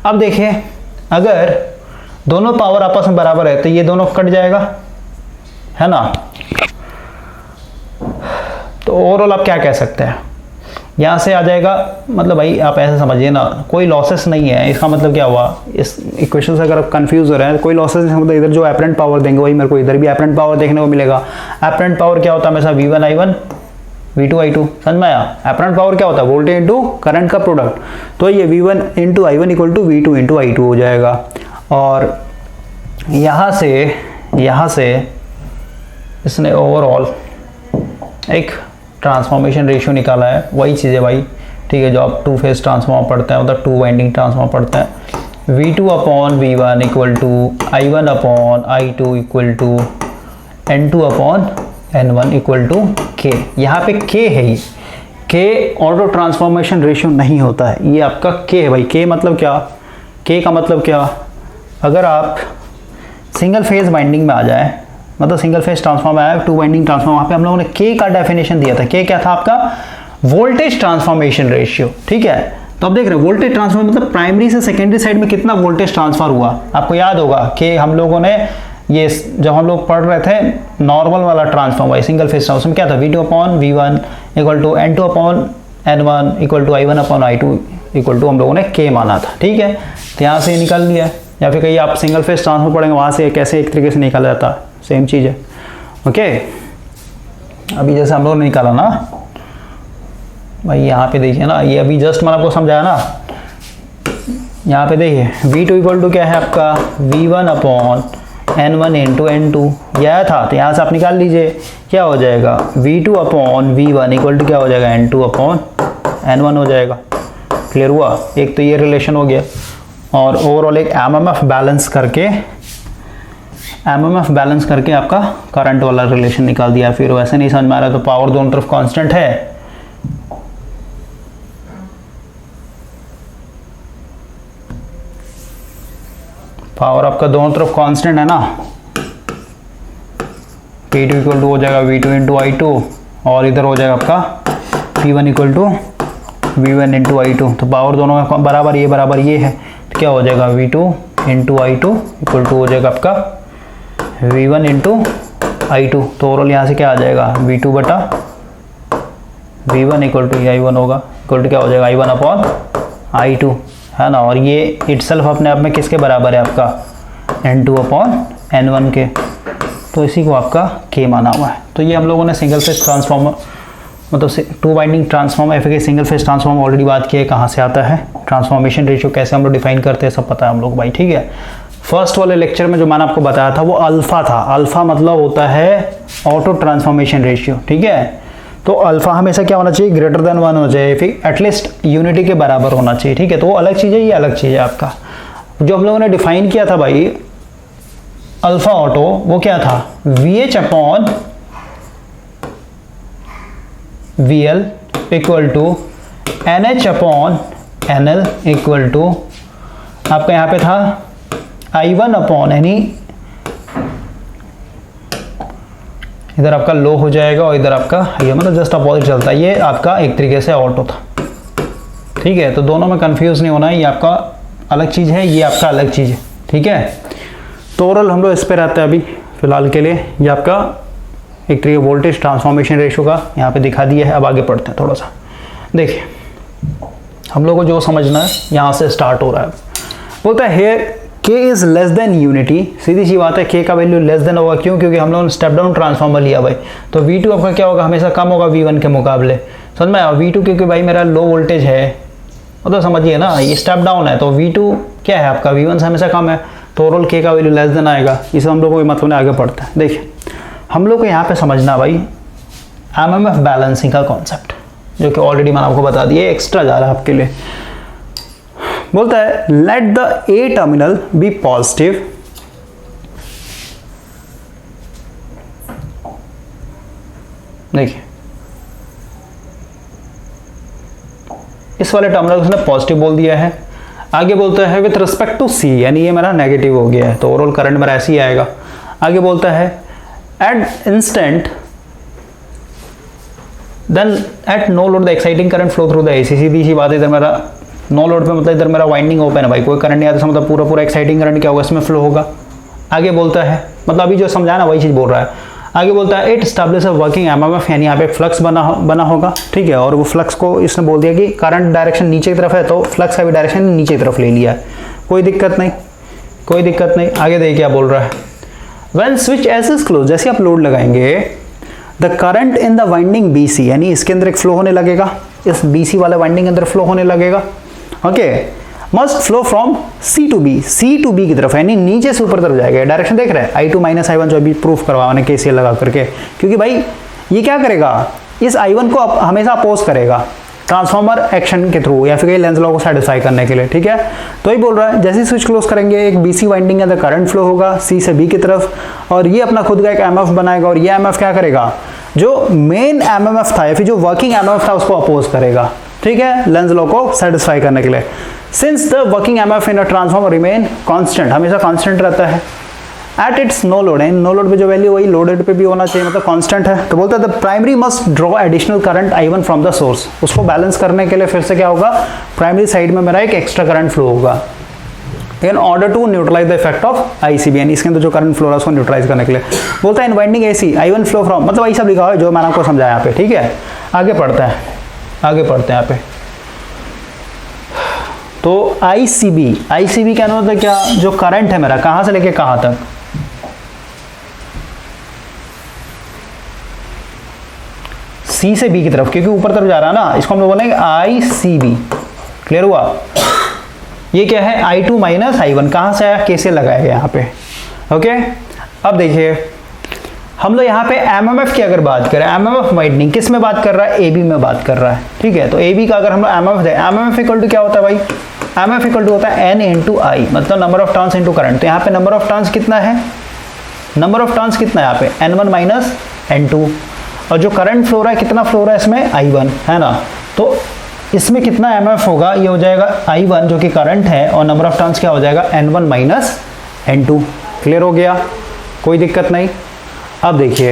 अब देखिए अगर दोनों पावर आपस में बराबर है तो ये दोनों कट जाएगा, है ना। तो ओवरऑल आप क्या कह सकते हैं, यहाँ से आ जाएगा, मतलब भाई आप ऐसे समझिए ना, कोई लॉसेस नहीं है। इसका मतलब क्या हुआ, इस इक्वेशन से अगर आप कंफ्यूज हो रहे हैं, कोई लॉसेस नहीं, मतलब इधर जो एपरेंट पावर देंगे वही मेरे को इधर भी एपरेंट पावर देखने को मिलेगा। एपरेंट पावर क्या होता है हमेशा, V1 I1 V2 I2, समझ में आया। एपरेंट पावर क्या होता है, वोल्टेज इंटू करंट का प्रोडक्ट। तो ये V1 into I1 equal to V2 into I2 हो जाएगा। और यहाँ से इसने ओवरऑल एक ट्रांसफॉर्मेशन रेशियो निकाला है, वही चीज़ है भाई, ठीक है। जो आप टू फेज ट्रांसफॉर्मर पढ़ते हैं मतलब टू वाइंडिंग ट्रांसफॉर्मर पढ़ते हैं, V2 upon V1 equal to I1 upon I2 equal to N2 upon N1 equal to K। यहाँ पे K है, ये K ऑटो ट्रांसफॉर्मेशन रेशियो नहीं होता है, ये आपका K है भाई। K मतलब क्या, K का मतलब क्या, अगर आप सिंगल फेज वाइंडिंग में आ जाए, मतलब सिंगल फेज ट्रांसफॉर्मर आया, टू वाइंडिंग ट्रांसफॉर्मर, वहाँ पे हम लोगों ने K का डेफिनेशन दिया था। K क्या था आपका, वोल्टेज ट्रांसफॉर्मेशन रेशियो, ठीक है। तो अब देख रहे हैं वोल्टेज ट्रांसफर मतलब प्राइमरी से सेकेंडरी साइड में कितना वोल्टेज ट्रांसफर हुआ। आपको याद होगा कि हम लोगों ने ये जब हम लोग पढ़ रहे थे नॉर्मल वाला ट्रांसफॉर्मर सिंगल फेज ट्रांसफॉर्मर, क्या था, V2 upon V1 equal to N2 upon N1 equal to I1 upon I2 equal to हम लोगों ने K माना था, ठीक है। तो यहाँ से निकल लिया, या फिर कहीं आप सिंगल फेज ट्रांसफर पढ़ेंगे वहाँ से कैसे एक तरीके से निकाला जाता है, सेम चीज़ है, ओके। अभी जैसे हम लोगों ने निकाला ना भाई, यहाँ पे देखिए ना, ये अभी जस्ट मैंने आपको समझाया ना, यहाँ पे देखिए V2 इक्वल टू क्या है आपका, V1 upon N1 into N2, यह था। तो यहाँ से आप निकाल लीजिए क्या हो जाएगा, V2 upon V1 equal to क्या हो जाएगा, N2 अपॉन N1 हो जाएगा। क्लियर हुआ? एक तो ये रिलेशन हो गया, और ओवरऑल एक एमएमएफ बैलेंस करके आपका करंट वाला रिलेशन निकाल दिया। फिर वैसे नहीं समझ में आ रहा तो पावर दोनों तरफ कांस्टेंट है, पावर आपका दोनों तरफ कांस्टेंट है ना, P2 इक्वल टू हो जाएगा V2 इंटू I2, और इधर हो जाएगा आपका P1 equal to V1 into I2। तो पावर दोनों में बराबर ये है, तो क्या हो जाएगा V2 into I2 equal to हो जाएगा आपका V1 इंटू I2। तो ओवरऑल यहाँ से क्या आ जाएगा V2 बटा V1 इक्वल टू I1 होगा, इक्वल टू क्या हो जाएगा I1 अपॉन I2, है ना। और ये इटसेल्फ अपने आप में किसके बराबर है आपका N2 अपॉन N1 के, तो इसी को आपका K माना हुआ है। तो ये हम लोगों ने सिंगल फेज ट्रांसफार्मर मतलब टू वाइंडिंग ट्रांसफार्मर एफ के सिंगल फेज ट्रांसफार्मर ऑलरेडी बात की है, कहाँ से आता है, ट्रांसफॉर्मेशन रेशियो कैसे हम लोग डिफाइन करते हैं सब पता है हम लोग भाई, ठीक है। फर्स्ट वाले लेक्चर में जो मैंने आपको बताया था वो अल्फा था। अल्फा मतलब होता है ऑटो ट्रांसफॉर्मेशन रेशियो, ठीक है। तो अल्फा हमेशा क्या होना चाहिए, ग्रेटर देन 1 हो जाए, फिर एटलीस्ट यूनिटी के बराबर होना चाहिए, ठीक है। तो वो अलग चीज़ है, ये अलग चीज़ है आपका। जो हम लोगों ने डिफाइन किया था भाई अल्फा ऑटो, वो क्या था VH upon VL equal to NH upon NL equal to आपका यहाँ पे था I1 अपॉन यानी इधर आपका लो हो जाएगा और इधर आपका ये मतलब जस्ट अपोजिट चलता है। ये आपका एक तरीके से ऑटो था, ठीक है। तो दोनों में कंफ्यूज नहीं होना है, ये आपका अलग चीज़ है, ये आपका अलग चीज़ है, ठीक है। तो ओवरऑल हम लोग इस पे रहते हैं अभी फिलहाल के लिए। ये आपका एक तरीके वोल्टेज ट्रांसफॉर्मेशन रेशियो का यहाँ पे दिखा दिया है। अब आगे पढ़ते हैं थोड़ा सा। देखिए हम लोग को जो समझना है यहाँ से स्टार्ट हो रहा है। बोलता है here K is less than unity, सीधी सी बात है K का वैल्यू लेस देन होगा, क्यों? क्योंकि हम लोगों ने स्टेप डाउन ट्रांसफॉर्मर लिया भाई, तो V2 आपका क्या होगा, हमेशा कम होगा V1 के मुकाबले। समझ में आया? V2 क्योंकि भाई मेरा लो वोल्टेज है, मतलब समझिए ना, ये स्टेप डाउन है, तो V2 क्या है आपका V1 से हमेशा कम है, तो ओवरऑल K का वैल्यू लेस देन आएगा। इसे हम लोग को मतलब आगे पढ़ते हैं। देखिए हम लोग को यहाँ पे समझना भाई एमएमएफ बैलेंसिंग का कॉन्सेप्ट, जो कि ऑलरेडी मैंने आपको बता दिया, एक्स्ट्रा जा रहा है आपके लिए। बोलता है let the A terminal B positive देखिए इस वाले टर्मिनल उसने पॉजिटिव बोल दिया है। आगे बोलता है विथ रिस्पेक्ट टू C, यानी ये मेरा नेगेटिव हो गया है, तो ओवरऑल करंट मेरा ऐसे ही आएगा। आगे बोलता है at instant then at no load the exciting current flow through the AC। सीधी सी बात है, इधर मेरा नो लोड पे मतलब इधर मेरा वाइंडिंग ओपन है भाई, कोई करंट नहीं आता, मतलब पूरा एक्साइटिंग करंट क्या होगा इसमें फ्लो होगा। आगे बोलता है मतलब अभी जो समझाया ना वही चीज़ बोल रहा है। आगे बोलता है it establish a working MMF, यानी यहाँ पे फ्लक्स बना होगा, ठीक है। और वो फ्लक्स को इसने बोल दिया कि करंट डायरेक्शन नीचे की तरफ है, तो फ्लक्स का भी डायरेक्शन नीचे की तरफ ले लिया है, कोई दिक्कत नहीं। आगे देखिए क्या बोल रहा है, when switch S is close, जैसे आप लोड लगाएंगे the current in the winding BC, यानी इसके अंदर एक फ्लो होने लगेगा, इस BC वाले वाइंडिंग के अंदर फ्लो होने लगेगा, okay. Must flow from C to B की तरफ, यानी नीचे से ऊपर तरफ जाएगा। डायरेक्शन देख रहे हैं I2 माइनस I1, जो अभी प्रूफ करवा मैंने KCL लगा करके, क्योंकि भाई ये क्या करेगा, इस I1 को हमेशा अपोज करेगा ट्रांसफॉर्मर एक्शन के थ्रू, या फिर कहीं लेंस लॉ को सेटिस्फाई करने के लिए, ठीक है। तो ही बोल रहा है जैसे ही स्विच क्लोज करेंगे एक BC वाइंडिंग के अंदर करंट फ्लो होगा C से B की तरफ, और ये अपना खुद का एक MF बनाएगा, और ये MF क्या करेगा, जो मेन MMF था या फिर जो वर्किंग MMF था उसको अपोज करेगा, ठीक है, लेंस लॉ को सेटिस्फाई करने के लिए। Since the working MMF in a transformer remain constant, हमेशा कांस्टेंट रहता है, at its no load, no load पे जो वैल्यू वही लोडेड पे भी होना चाहिए, मतलब कांस्टेंट है। तो बोलता है the primary must draw additional current I1 from the source, उसको बैलेंस करने के लिए फिर से क्या होगा, प्राइमरी साइड में मेरा एक एक्स्ट्रा करंट फ्लो होगा in order to neutralise the effect of ICB, यानी इसके अंदर जो करंट फ्लो है उसको न्यूट्रलाइज करने के लिए। बोलता है in winding AC I1 flow from, मतलब वही सब लिखा हुआ है जो मैंने आपको समझाया यहाँ पे, ठीक है। आगे पढ़ते हैं यहाँ पे। तो ICB क्या होता है, क्या जो करंट है मेरा कहां से लेके कहां तक, C से B की तरफ, क्योंकि ऊपर तरफ जा रहा है ना, इसको हम लोग बोलेंगे ICB। क्लियर हुआ? ये क्या है I2 माइनस I1, कहां से आया, KCL लगाया गया यहाँ पे, ओके। अब देखिए हम लोग यहाँ पे एमएमएफ की अगर बात करें, एमएमएफ वाइंडिंग किस में बात कर रहा है, एबी में बात कर रहा है, ठीक है। तो एबी का अगर हम लोग एमएमएफ दें, एमएमएफ इक्वल टू क्या होता है भाई, एमएमएफ इक्वल टू होता है एन इंटू आई, मतलब number of turns into current. तो यहाँ पे नंबर ऑफ टर्न्स कितना है, नंबर ऑफ टर्न्स कितना है यहाँ पे, N1 माइनस N2, और जो करंट फ्लो रहा है कितना फ्लो रहा है इसमें, I1 है ना। तो इसमें कितना एमएमएफ होगा, ये हो जाएगा I1 जो कि करंट है, और नंबर ऑफ टर्न्स क्या हो जाएगा, N1 माइनस N2। क्लियर हो गया, कोई दिक्कत नहीं। अब देखिए,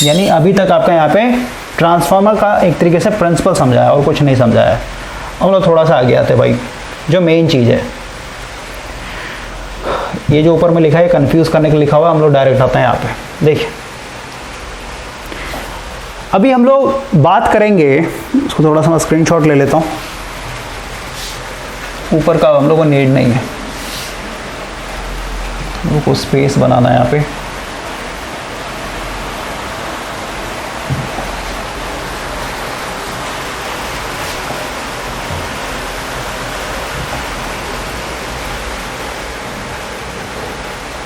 यानी अभी तक आपका यहाँ पे ट्रांसफार्मर का एक तरीके से प्रिंसिपल समझाया और कुछ नहीं समझाया। हम लोग थोड़ा सा आगे आते भाई, जो मेन चीज़ है, ये जो ऊपर में लिखा है कंफ्यूज करने के लिए लिखा हुआ है, हम लोग डायरेक्ट आते हैं यहाँ पे। देखिए अभी हम लोग बात करेंगे, उसको थोड़ा सा मैं स्क्रीनशॉट ले लेता हूँ, ऊपर का हम लोग को नीड नहीं है, हम लोग को स्पेस बनाना है यहाँ पे।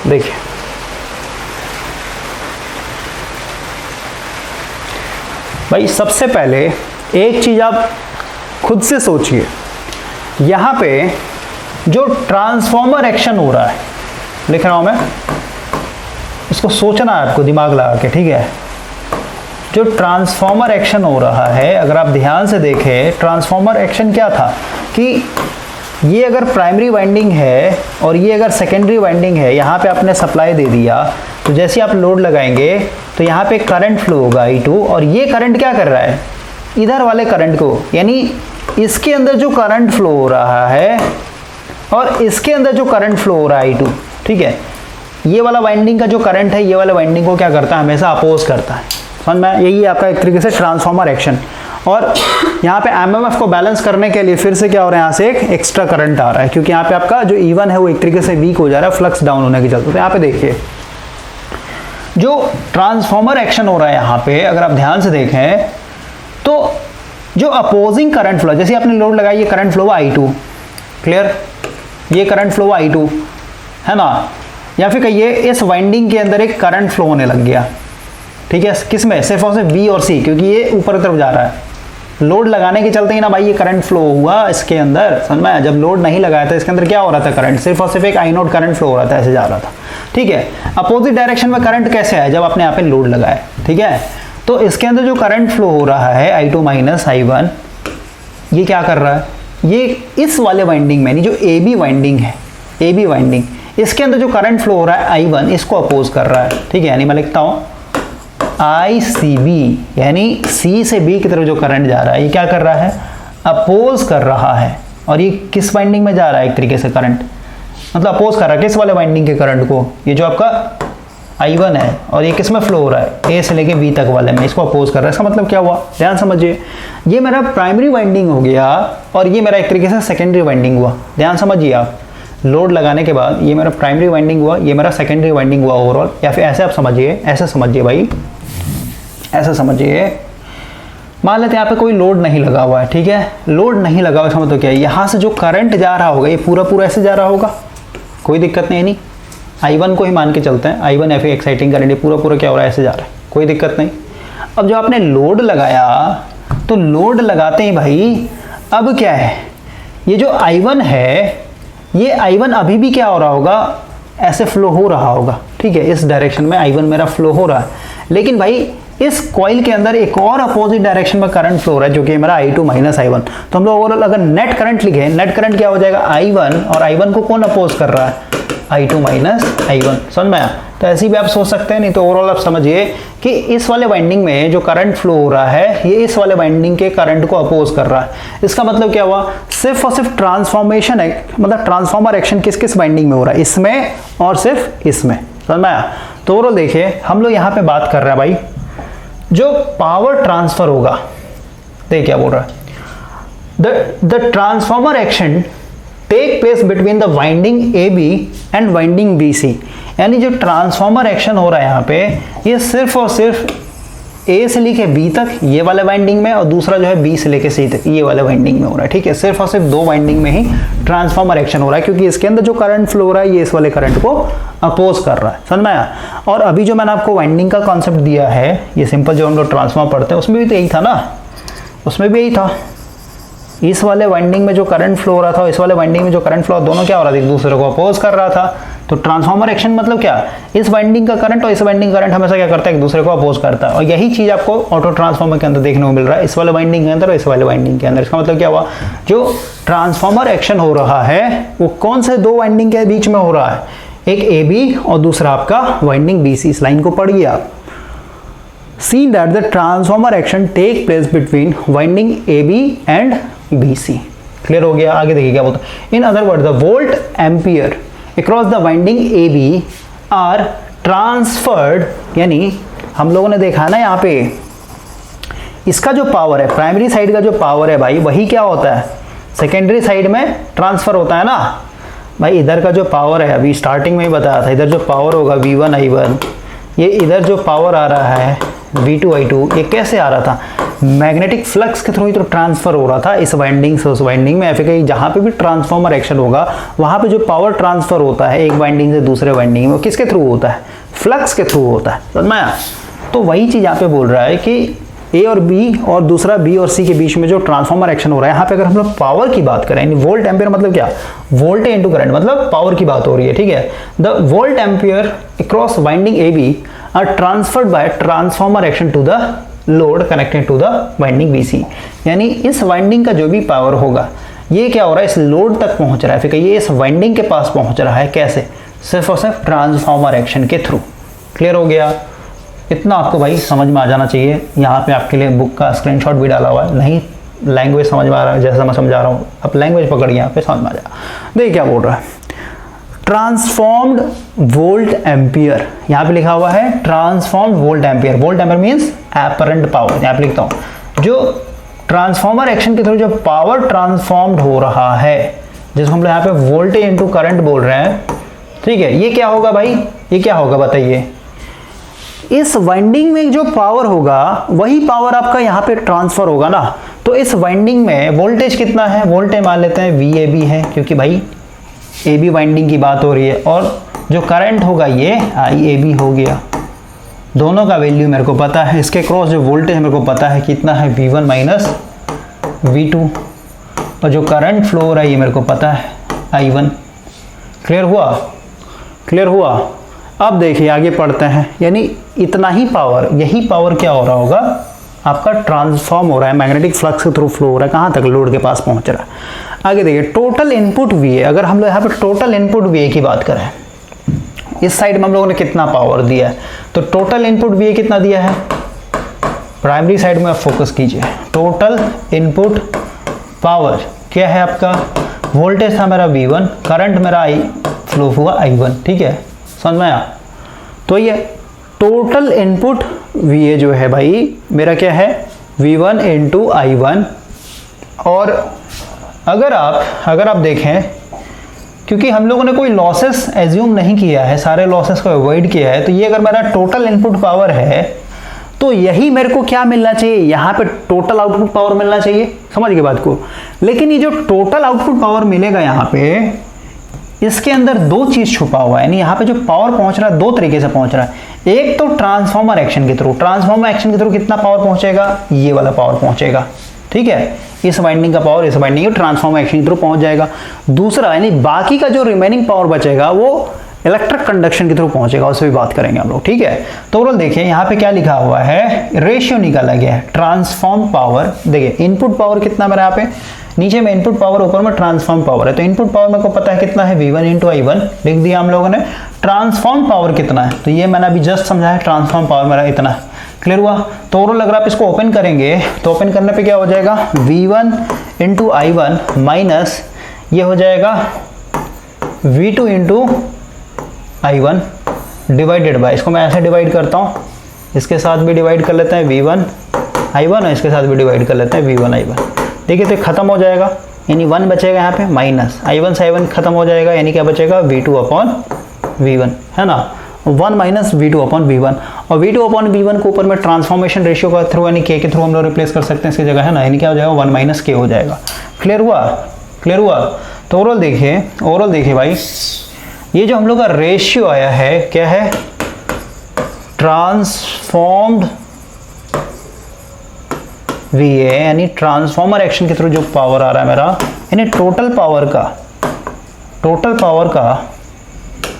देखिए भाई, सबसे पहले एक चीज आप खुद से सोचिए, यहां पे जो ट्रांसफॉर्मर एक्शन हो रहा है, लिख रहा हूं मैं, इसको सोचना है आपको दिमाग लगा के, ठीक है। जो ट्रांसफॉर्मर एक्शन हो रहा है, अगर आप ध्यान से देखें, ट्रांसफॉर्मर एक्शन क्या था कि ये अगर प्राइमरी वाइंडिंग है और ये अगर सेकेंडरी वाइंडिंग है, यहाँ पे आपने सप्लाई दे दिया, तो जैसे आप लोड लगाएंगे तो यहाँ पे करंट फ्लो होगा I2, और ये करंट क्या कर रहा है, इधर वाले करंट को, यानी इसके अंदर जो करंट फ्लो हो रहा है और इसके अंदर जो करंट फ्लो हो रहा है I2, ठीक है, ये वाला वाइंडिंग का जो करंट है ये वाला वाइंडिंग को क्या करता है, हमेशा अपोज करता है। समझ में, यही आपका एक तरीके से ट्रांसफॉर्मर एक्शन। और यहाँ पे एमएमएफ को बैलेंस करने के लिए फिर से क्या हो रहा है, यहाँ से एक एक्स्ट्रा करंट आ रहा है, क्योंकि यहाँ पे आपका जो E1 है वो एक तरीके से वीक हो जा रहा है, फ्लक्स डाउन होने के चलते। तो यहाँ पे देखिए जो ट्रांसफॉर्मर एक्शन हो रहा है यहाँ पे, अगर आप ध्यान से देखें तो जो अपोजिंग करंट फ्लो, जैसे आपने लोड लगाई, ये करंट फ्लो हुआ I2, क्लियर, ये करंट फ्लो हुआ I2 है ना, या फिर कहिए इस वाइंडिंग के अंदर एक करंट फ्लो होने लग गया, ठीक है, किस में, सिर्फ और सिर्फ बी और सी, क्योंकि ये ऊपर की तरफ जा रहा है, लोड लगाने के चलते ही ना भाई ये करंट फ्लो हुआ इसके अंदर। समझ में, जब लोड नहीं लगाया था इसके अंदर क्या हो रहा था, करंट सिर्फ और सिर्फ एक I0 करंट फ्लो हो रहा था, ऐसे जा रहा था, ठीक है। अपोजिट डायरेक्शन में करंट कैसे है, जब आपने यहाँ पे लोड लगाया, ठीक है, तो इसके अंदर जो करंट फ्लो हो रहा है I2 माइनस I1, ये क्या कर रहा है, ये इस वाले वाइंडिंग में, यानी जो AB वाइंडिंग है, AB वाइंडिंग, इसके अंदर जो करंट फ्लो हो रहा है I1, इसको अपोज कर रहा है, ठीक है। यानी मैं लिखता हूँ ICB, यानी C से B की तरफ जो करंट जा रहा है ये क्या कर रहा है, अपोज कर रहा है। और ये किस वाइंडिंग में जा रहा है, एक तरीके से करंट, मतलब अपोज कर रहा है किस वाले वाइंडिंग के करंट को, ये जो आपका I1 है, और ये किस में फ्लो हो रहा है, A से लेके B तक वाले में, इसको अपोज कर रहा है। इसका मतलब क्या हुआ, ध्यान समझिए, ये मेरा प्राइमरी वाइंडिंग हो गया और ये मेरा एक तरीके से सेकेंडरी वाइंडिंग हुआ। ध्यान समझिए, आप लोड लगाने के बाद ये मेरा प्राइमरी वाइंडिंग हुआ, ये मेरा सेकेंडरी वाइंडिंग हुआ ओवरऑल, या फिर ऐसे आप समझिए, ऐसे समझिए भाई, ऐसा समझिए, मान लेते हैं यहाँ पे कोई लोड नहीं लगा हुआ है, ठीक है, लोड नहीं लगा हुआ, इसका मतलब क्या है, यहाँ से जो करंट जा रहा होगा ये पूरा पूरा ऐसे जा रहा होगा, कोई दिक्कत नहीं, I1 को ही मान के चलते हैं, I1 या फिर एक्साइटिंग करंट, ये पूरा पूरा क्या हो रहा है, ऐसे जा रहा है, कोई दिक्कत नहीं। अब जो आपने लोड लगाया, तो लोड लगाते ही भाई अब क्या है, ये जो I1 है, ये I1 अभी भी क्या हो रहा होगा, ऐसे फ्लो हो रहा होगा, ठीक है, इस डायरेक्शन में I1 मेरा फ्लो हो रहा है, लेकिन भाई इस कॉइल के अंदर एक और अपोजिट डायरेक्शन में करंट फ्लो हो रहा है, जो कि मेरा I2 माइनस I1। तो हम लोग ओवरऑल अगर नेट करंट लिखे, नेट करंट क्या हो जाएगा, I1, और I1 को कौन अपोज कर रहा है, I2 माइनस I1। समझ में आया, तो ऐसे भी आप सोच सकते हैं, नहीं तो ओवरऑल आप समझिए कि इस वाले वाइंडिंग में जो करंट फ्लो हो रहा है, ये इस वाले वाइंडिंग के करंट को अपोज कर रहा है। इसका मतलब क्या हुआ, सिर्फ और सिर्फ ट्रांसफॉर्मेशन है, मतलब ट्रांसफॉर्मर एक्शन किस किस वाइंडिंग में हो रहा है, इसमें और सिर्फ इसमें। समझ में आया, तो ओवरऑल देखिए हम लोग यहाँ पे बात कर रहे हैं भाई, जो पावर ट्रांसफर होगा, देखिए क्या बोल रहा है, the transformer action take place between the winding AB and winding BC। यानी जो ट्रांसफॉर्मर एक्शन हो रहा है यहाँ पे, ये सिर्फ और सिर्फ ए से लेके बी तक ये वाले वाइंडिंग में, और दूसरा जो है बी से लेके सी तक ये वाले वाइंडिंग में हो रहा है। ठीक है, सिर्फ और सिर्फ दो वाइंडिंग में ही ट्रांसफार्मर एक्शन हो रहा है, क्योंकि इसके अंदर जो करंट फ्लो हो रहा है ये इस वाले करंट को अपोज कर रहा है। समझ में आया? और अभी जो मैंने आपको वाइंडिंग का कॉन्सेप्ट दिया है, ये सिंपल जो हम लोग ट्रांसफार्मर पढ़ते हैं उसमें भी तो यही था ना, उसमें भी यही था। इस वाले वाइंडिंग में जो करंट फ्लो हो रहा था, इस वाले वाइंडिंग में जो करंट फ्लो, दोनों क्या हो रहा था, एक दूसरे को अपोज कर रहा था। तो ट्रांसफार्मर एक्शन मतलब क्या, इस वाइंडिंग का करंट और इस वाइंडिंग करंट हमेशा क्या करता है, एक दूसरे को अपोज करता है। और यही चीज आपको ऑटो ट्रांसफार्मर के अंदर देखने को मिल रहा है, इस वाले वाइंडिंग के अंदर और इस वाले वाइंडिंग के अंदर। इसका मतलब क्या हुआ, जो ट्रांसफार्मर एक्शन हो रहा है वो कौन से दो वाइंडिंग के बीच में हो रहा है, एक ए बी और दूसरा आपका वाइंडिंग बी सी। इस लाइन को पढ़िए आप। See that the transformer action take place between winding AB and BC। Clear हो गया? आगे देखिए क्या बोलता है। In other word the volt ampere across the winding AB are transferred, यानी हम लोगों ने देखा ना यहाँ पे, इसका जो पावर है, प्राइमरी साइड का जो पावर है भाई, वही क्या होता है, सेकेंडरी साइड में ट्रांसफर होता है ना भाई। इधर का जो पावर है, अभी स्टार्टिंग में ही बताया था, इधर जो पावर होगा V1 I1, ये इधर जो पावर आ रहा है V2 I2, ये कैसे आ रहा था, मैग्नेटिक फ्लक्स के थ्रू ही तो ट्रांसफर हो रहा था इस वाइंडिंग से उस वाइंडिंग में। फिर कहीं जहाँ पे भी ट्रांसफार्मर एक्शन होगा वहाँ पे जो पावर ट्रांसफर होता है एक वाइंडिंग से दूसरे वाइंडिंग में, वो किसके थ्रू होता है, फ्लक्स के थ्रू होता है। समझ में आया? तो वही चीज़ यहाँ पे बोल रहा है कि ए और बी और दूसरा बी और सी के बीच में जो ट्रांसफार्मर एक्शन हो रहा है, यहाँ पे अगर हम लोग पावर की बात करें, वोल्ट एम्पियर मतलब क्या, वोल्टेज इनटू करंट, मतलब पावर की बात हो रही है। ठीक है, the volt ampere across winding A B are transferred by transformer action to the load connected to the winding B C. यानी इस वाइंडिंग का जो भी पावर होगा ये क्या हो रहा है, इस लोड तक पहुंच रहा है, फिर ये इस वाइंडिंग के पास पहुंच रहा है, कैसे, सिर्फ और सिर्फ ट्रांसफार्मर एक्शन के थ्रू। क्लियर हो गया? इतना आपको भाई समझ में आ जाना चाहिए। यहाँ पे आपके लिए बुक का स्क्रीनशॉट भी डाला हुआ है, नहीं लैंग्वेज समझ में आ रहा है जैसा मैं समझा रहा हूँ, अब लैंग्वेज पकड़िए यहाँ पे समझ में आ जाए। देखिए क्या बोल रहा है, ट्रांसफॉर्म्ड वोल्ट एम्पियर, यहाँ पे लिखा हुआ है transformed volt ampere. Volt ampere means apparent power, यहाँ पे लिखता हूँ जो ट्रांसफॉर्मर एक्शन के थ्रू जो पावर ट्रांसफॉर्म्ड हो रहा है, जिसको हम लोग यहाँ पे वोल्टेज इनटू करंट बोल रहे हैं। ठीक है, ये क्या होगा भाई, ये क्या होगा बताइए, इस वाइंडिंग में जो पावर होगा वही पावर आपका यहाँ पे ट्रांसफर होगा ना। तो इस वाइंडिंग में वोल्टेज कितना है, वोल्टेज मान लेते हैं VAB है, क्योंकि भाई AB वाइंडिंग की बात हो रही है, और जो करंट होगा ये IAB हो गया। दोनों का वैल्यू मेरे को पता है, इसके क्रॉस जो वोल्टेज मेरे को पता है कितना है, V1 माइनस V2, और जो करंट फ्लो हो रहा है ये मेरे को पता है I1। क्लियर हुआ? क्लियर हुआ? अब देखिए आगे पढ़ते हैं, यानी इतना ही पावर, यही पावर क्या हो रहा होगा, आपका ट्रांसफॉर्म हो रहा है, मैग्नेटिक फ्लक्स के थ्रू फ्लो हो रहा है, कहाँ तक, लोड के पास पहुंच रहा है। आगे देखिए टोटल इनपुट VA, अगर हम लोग यहाँ पे टोटल इनपुट VA की बात करें, इस साइड में हम लोगों ने कितना पावर दिया है, तो टोटल इनपुट VA कितना दिया है, प्राइमरी साइड में आप फोकस कीजिए, टोटल इनपुट पावर क्या है आपका, वोल्टेज था मेरा V1, करंट मेरा फ्लो हुआ I1। ठीक है, समझ में आया? तो ये टोटल इनपुट VA जो है भाई मेरा क्या है, V1 इंटू I1। और अगर आप देखें, क्योंकि हम लोगों ने कोई लॉसेस एज्यूम नहीं किया है, सारे लॉसेस को अवॉइड किया है, तो ये अगर मेरा टोटल इनपुट पावर है तो यही मेरे को क्या मिलना चाहिए, यहाँ पे टोटल आउटपुट पावर मिलना चाहिए। समझ गए बात को? लेकिन ये जो टोटल आउटपुट पावर मिलेगा यहाँ पे, इसके अंदर दो चीज छुपा हुआ है, यानी यहाँ पे जो पावर पहुंच रहा है दो तरीके से पहुंच रहा है। एक तो ट्रांसफार्मर एक्शन के थ्रू, ट्रांसफार्मर एक्शन के थ्रू कितना पावर पहुंचेगा, ये वाला पावर पहुंचेगा। ठीक है, इस वाइंडिंग का पावर इस वाइंडिंग के ट्रांसफार्मर एक्शन के थ्रू पहुंच जाएगा। दूसरा यानी बाकी का जो रिमेनिंग पावर बचेगा वो इलेक्ट्रिक कंडक्शन के थ्रू पहुंचेगा, उससे भी बात करेंगे हम लोग। ठीक है, तो ओवरऑल देखिए यहाँ पे क्या लिखा हुआ है, रेशियो निकाला गया है, ट्रांसफॉर्म पावर। देखिए इनपुट पावर कितना मेरा यहाँ पे, नीचे में इनपुट पावर, ऊपर में ट्रांसफॉर्म पावर है। तो इनपुट पावर मेरे को पता है कितना है, V1 इंटू I1 लिख दिया हम लोगों ने। ट्रांसफॉर्म पावर कितना है, तो ये मैंने अभी जस्ट समझा है, ट्रांसफॉर्म पावर मेरा इतना है। क्लियर हुआ? तो ओवरऑल अगर आप इसको ओपन करेंगे तो ओपन करने पे क्या हो जाएगा, V1 इंटू I1 माइनस ये हो जाएगा V2 into I1 divided by, इसको मैं ऐसे डिवाइड करता हूँ, इसके साथ भी डिवाइड कर लेते हैं V1 I1 और इसके साथ भी डिवाइड कर लेते हैं V1 I1। ठीक है, तो खत्म हो जाएगा, यानी 1 बचेगा यहाँ पे, माइनस I1 से I1 खत्म हो जाएगा, यानी क्या बचेगा, V2 अपॉन V1, है ना। 1 माइनस V2 अपॉन V1, और V2 अपॉन V1 को ऊपर में ट्रांसफॉर्मेशन रेशियो का थ्रू यानी K के थ्रू हम लोग रिप्लेस कर सकते हैं इसकी जगह, है ना, यानी क्या हो जाएगा 1 माइनस K हो जाएगा। क्लियर हुआ, क्लियर हुआ। तो ओवरऑल देखिए भाई, ये जो हम लोग का रेशियो आया है क्या है, ट्रांसफॉर्म्ड VA यानी ट्रांसफॉर्मर एक्शन के थ्रू जो पावर आ रहा है मेरा, यानी टोटल पावर का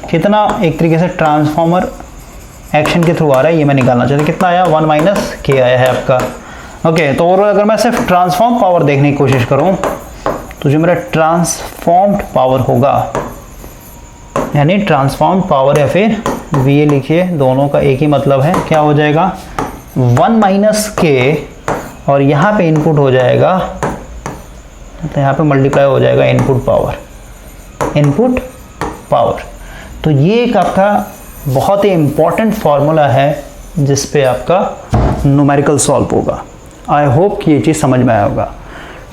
कितना एक तरीके से ट्रांसफॉर्मर एक्शन के थ्रू आ रहा है, ये मैं निकालना चाहता हूँ। कितना आया, 1 माइनस K आया है आपका। ओके, तो ओवरऑल अगर मैं सिर्फ ट्रांसफॉर्म पावर देखने की कोशिश करूँ तो जो मेरा ट्रांसफॉर्म्ड पावर होगा, यानी ट्रांसफॉर्म्ड पावर या फिर VA लिखिए, दोनों का एक ही मतलब है, क्या हो जाएगा 1 माइनस K, और यहाँ पे इनपुट हो जाएगा, तो यहाँ पे मल्टीप्लाई हो जाएगा इनपुट पावर। तो ये एक आपका बहुत ही इम्पॉर्टेंट फॉर्मूला है जिस पे आपका न्यूमेरिकल सॉल्व होगा। आई होप कि ये चीज़ समझ में आया होगा।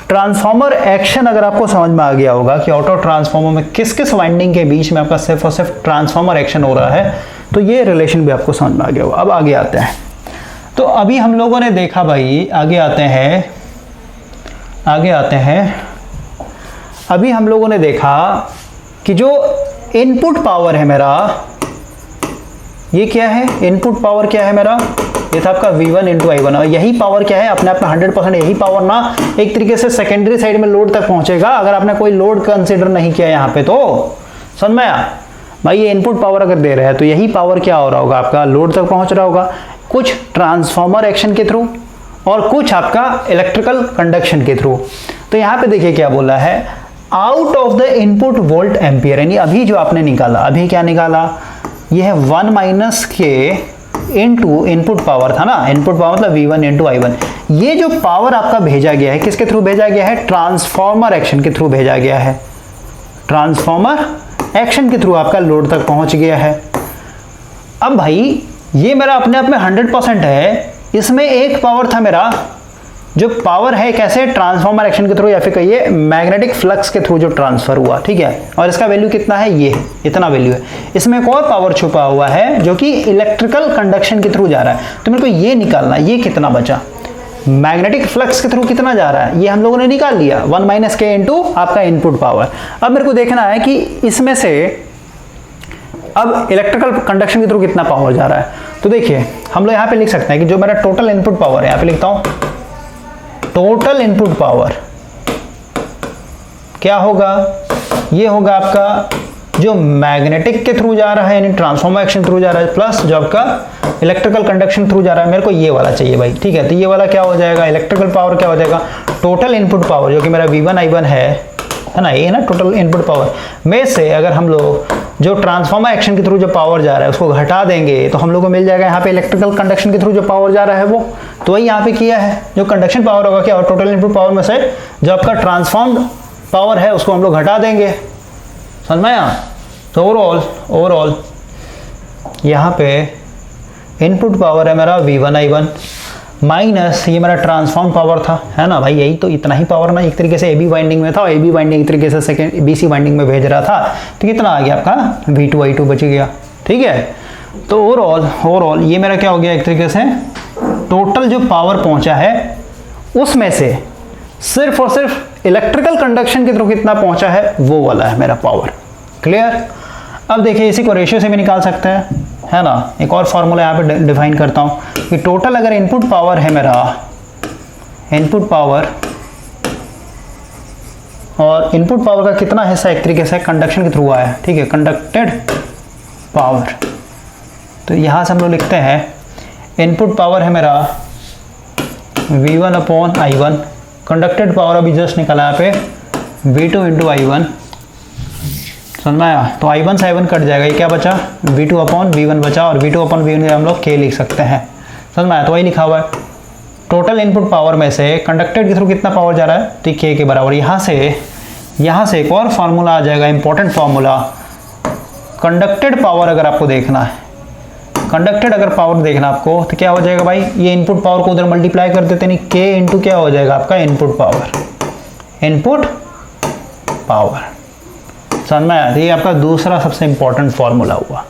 ट्रांसफॉर्मर एक्शन अगर आपको समझ में आ गया होगा कि ऑटो ट्रांसफॉर्मर में किस किस वाइंडिंग के बीच में आपका सिर्फ और सिर्फ ट्रांसफॉर्मर एक्शन हो रहा है, तो ये रिलेशन भी आपको समझ में आ गया होगा। अब आगे आते हैं, तो अभी हम लोगों ने देखा भाई, आगे आते हैं, अभी हम लोगों ने देखा कि जो इनपुट पावर है मेरा, ये क्या है, इनपुट पावर क्या है मेरा, ये था आपका V1 इंटू I1, और यही पावर क्या है, अपने आप में 100% यही पावर ना एक तरीके से सेकेंडरी साइड में लोड तक पहुंचेगा, अगर आपने कोई लोड कंसिडर नहीं किया यहाँ पे। तो समझ में आया भाई, ये इनपुट पावर अगर दे रहा है तो यही पावर क्या हो रहा होगा, आपका लोड तक पहुंच रहा होगा, कुछ ट्रांसफॉर्मर एक्शन के थ्रू और कुछ आपका इलेक्ट्रिकल कंडक्शन के थ्रू। तो यहाँ पे देखिए क्या बोला है, out of the input volt ampere, यानी अभी जो आपने निकाला, अभी क्या निकाला, ये है 1 minus K into input power था ना, इनपुट पावर मतलब V1 इंटू I1। ये जो पावर आपका भेजा गया है किसके थ्रू भेजा गया है, ट्रांसफॉर्मर एक्शन के थ्रू भेजा गया है, ट्रांसफॉर्मर एक्शन के थ्रू आपका लोड तक पहुंच गया है। अब भाई ये मेरा अपने आप में 100% है, इसमें एक पावर था मेरा, जो पावर है कैसे, ट्रांसफॉर्मर एक्शन के थ्रू या फिर कहिए मैग्नेटिक फ्लक्स के थ्रू जो ट्रांसफर हुआ, ठीक है, और इसका वैल्यू कितना है, ये इतना वैल्यू है। इसमें एक और पावर छुपा हुआ है जो कि इलेक्ट्रिकल कंडक्शन के थ्रू जा रहा है, तो मेरे को ये निकालना, ये कितना बचा, मैग्नेटिक फ्लक्स के थ्रू कितना जा रहा है, ये हम लोगों ने निकाल लिया, 1 माइनस K इंटू आपका इनपुट पावर। अब मेरे को देखना है कि इसमें से अब इलेक्ट्रिकल कंडक्शन के थ्रू कितना पावर जा रहा है। तो देखिए हम लोग यहाँ पे लिख सकते हैं कि जो मेरा टोटल इनपुट पावर है, यहाँ पे लिखता हूँ, टोटल इनपुट पावर क्या होगा, ये होगा आपका जो मैग्नेटिक के थ्रू जा रहा है यानी ट्रांसफॉर्मर एक्शन थ्रू जा रहा है, प्लस जो आपका इलेक्ट्रिकल कंडक्शन थ्रू जा रहा है। मेरे को ये वाला चाहिए भाई, ठीक है, तो ये वाला क्या हो जाएगा, इलेक्ट्रिकल पावर क्या हो जाएगा, टोटल इनपुट पावर जो कि मेरा V1 I1 है ना, ये ना टोटल इनपुट पावर में से अगर हम लोग जो ट्रांसफॉर्मर एक्शन के थ्रू जो पावर जा रहा है उसको घटा देंगे तो हम लोग को मिल जाएगा यहाँ पे इलेक्ट्रिकल कंडक्शन के थ्रू जो पावर जा रहा है वो, तो वही यहाँ पे किया है, जो कंडक्शन पावर होगा क्या, टोटल इनपुट पावर में से जो आपका ट्रांसफॉर्म्ड पावर है उसको हम लोग घटा देंगे, समझ में आया। तो ओवरऑल यहाँ पे इनपुट पावर है मेरा V1 I1 माइनस ये मेरा ट्रांसफॉर्म पावर था, है ना भाई, यही तो इतना ही पावर ना एक तरीके से AB वाइंडिंग में था और AB वाइंडिंग एक तरीके से सेकेंड BC वाइंडिंग में भेज रहा था, तो कितना आ गया आपका V2 I2 बच गया, ठीक है। तो ओवरऑल ये मेरा क्या हो गया, एक तरीके से टोटल जो पावर पहुंचा है उसमें से सिर्फ और सिर्फ इलेक्ट्रिकल कंडक्शन के थ्रू कितना पहुंचा है वो वाला है मेरा पावर। क्लियर। अब देखिए इसी को रेशियो से भी निकाल सकते हैं, है ना। एक और फॉर्मूला यहाँ पे डिफाइन करता हूँ कि टोटल अगर इनपुट पावर है मेरा, इनपुट पावर और इनपुट पावर का कितना हिस्सा एक तरीके से कंडक्शन के थ्रू आया है, ठीक है, कंडक्टेड पावर। तो यहाँ से हम लोग लिखते हैं इनपुट पावर है मेरा V1 upon I1, conducted power अभी जस्ट निकाला यहाँ पे V2 इंटू I1, समझ में आया। तो I1 से I1 कट जाएगा, ये क्या बचा V2 अपॉन V1 बचा, और V2 अपॉन V1 हम लोग K लिख सकते हैं, समझ में आया। तो वही लिखा हुआ है टोटल इनपुट पावर में से कंडक्टेड के थ्रू कितना पावर जा रहा है, तो K के बराबर। यहाँ से एक और फार्मूला आ जाएगा, इंपॉर्टेंट फार्मूला, कंडक्टेड पावर अगर आपको देखना है, कंडक्टेड अगर पावर देखना आपको, तो क्या हो जाएगा भाई, ये इनपुट पावर को उधर मल्टीप्लाई कर देते नहीं, K इंटू क्या हो जाएगा आपका इनपुट पावर, समझ में आया। ये आपका दूसरा सबसे इंपॉर्टेंट फॉर्मूला हुआ।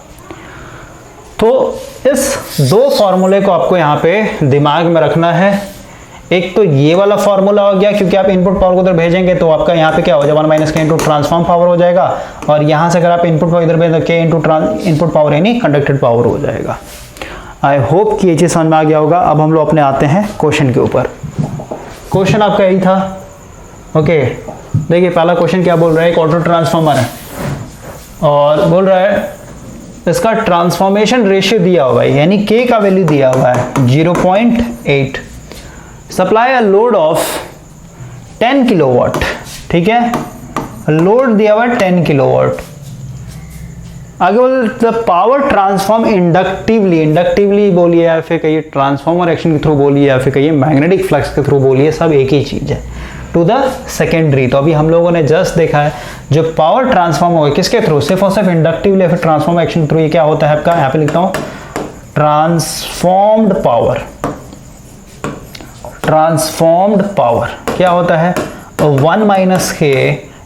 तो इस दो फॉर्मूले को आपको यहाँ पे दिमाग में रखना है। एक तो ये वाला फॉर्मूला हो गया, क्योंकि आप इनपुट पावर को उधर भेजेंगे तो आपका यहाँ पे क्या हो जाएगा, 1 माइनस के इंटू ट्रांसफॉर्म पावर हो जाएगा, और यहाँ से अगर आप इनपुट पावर इधर भेजें तो के इंटू इनपुट पावर यानी कंडक्टेड पावर हो जाएगा। आई होप कि ये चीज़ समझ में आ गया होगा। अब हम लोग अपने आते हैं क्वेश्चन के ऊपर। क्वेश्चन आपका यही था। ओके, देखिए पहला क्वेश्चन क्या बोल रहा है, एक ऑटो ट्रांसफॉर्मर है और बोल रहा है इसका ट्रांसफॉर्मेशन रेशियो दिया हुआ है, यानी के का वैल्यू दिया हुआ है 0.8, supply a load of 10 kilowatt. ठीक है, लोड दिया हुआ है 10 किलोवाट। आगे बोल the power transform inductively, inductively बोलिए या फिर कहिए ट्रांसफॉर्मर एक्शन के थ्रू बोलिए या फिर कहिए मैग्नेटिक फ्लक्स के थ्रू बोलिए, सब एक ही चीज है, टू द सेकेंडरी। तो अभी हम लोगों ने जस्ट देखा है जो पावर ट्रांसफॉर्म हो किसके थ्रू, सिर्फ और सिर्फ इंडक्टिवली या फिर ट्रांसफॉर्मर एक्शन के थ्रू। ये क्या होता है आपका, यहाँ पे लिखता हूँ ट्रांसफॉर्म्ड पावर। ट्रांसफॉर्म्ड पावर क्या होता है, 1 माइनस के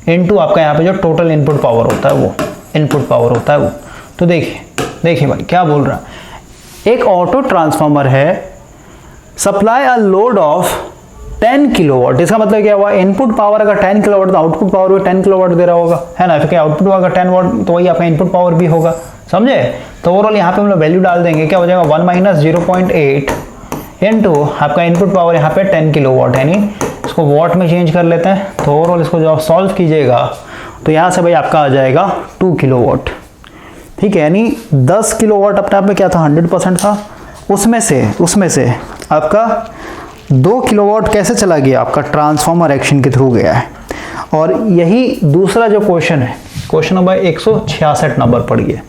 इंटू आपका यहाँ पे जो टोटल इनपुट पावर होता है वो इनपुट पावर होता है वो। तो देखिए भाई क्या बोल रहा है, एक ऑटो ट्रांसफॉर्मर है, supply a load of 10 kilowatt. इसका मतलब क्या हुआ, इनपुट पावर अगर 10 किलोवाट तो आउटपुट पावर भी 10 किलोवाट दे रहा होगा, है ना। फिर आउटपुट अगर 10 वाट तो वही आपका इनपुट पावर भी होगा, समझे। तो ओवरऑल यहाँ पे हम लोग वैल्यू डाल देंगे, क्या हो जाएगा 1 माइनस 0.8 इंटू आपका इनपुट पावर यहाँ पे 10 किलोवाट, यानी इसको वॉट में चेंज कर लेते हैं। तो ओवरऑल इसको जब आप सॉल्व कीजिएगा तो यहाँ से भाई आपका आ जाएगा 2 किलोवाट। ठीक है, यानी 10 किलोवाट अपने आप में क्या था, 100% था। उसमें से आपका 2 किलोवाट कैसे चला गया, आपका ट्रांसफॉर्मर एक्शन के थ्रू गया है। और यही दूसरा जो क्वेश्चन है, क्वेश्चन नंबर 166 नंबर पढ़िए।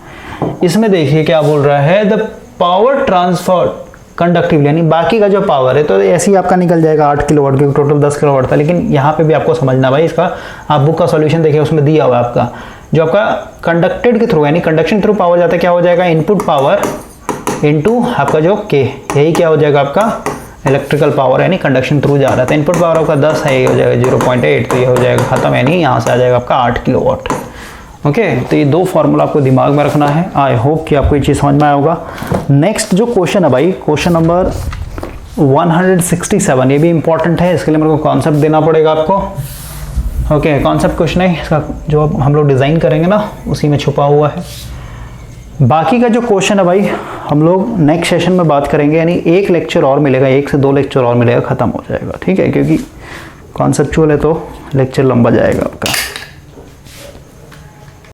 इसमें देखिए क्या बोल रहा है, द पावर ट्रांसफर कंडक्टिव, यानी बाकी का जो पावर है तो ऐसे ही आपका निकल जाएगा 8 किलोवाट, क्योंकि टोटल 10 किलोवाट था। लेकिन यहाँ पे भी आपको समझना भाई, इसका आप बुक का सॉल्यूशन देखिए, उसमें दिया हुआ है आपका जो आपका कंडक्टेड के थ्रू यानी कंडक्शन थ्रू पावर जाता है, क्या हो जाएगा इनपुट पावर इनटू आपका जो के, यही क्या हो जाएगा आपका इलेक्ट्रिकल पावर, यानी कंडक्शन थ्रू जा रहा था। इनपुट पावर आपका 10 है, ये हो जाएगा 0.8, तो ये हो जाएगा खत्म, यानी यहाँ से आ जाएगा आपका 8 किलोवाट। ओके, तो ये दो फॉर्मूला आपको दिमाग में रखना है। आई होप कि आपको ये चीज़ समझ में आया होगा। नेक्स्ट जो क्वेश्चन है भाई, क्वेश्चन नंबर 167, ये भी इंपॉर्टेंट है, इसके लिए मेरे को कॉन्सेप्ट देना पड़ेगा आपको। ओके, कॉन्सेप्ट क्वेश्चन है, इसका जो हम लोग डिज़ाइन करेंगे ना उसी में छुपा हुआ है। बाकी का जो क्वेश्चन है भाई हम लोग नेक्स्ट सेशन में बात करेंगे, यानी एक लेक्चर और मिलेगा, 1 से 2 लेक्चर और मिलेगा, ख़त्म हो जाएगा। ठीक है, क्योंकि कॉन्सेप्चुअल है तो लेक्चर लंबा जाएगा आपका।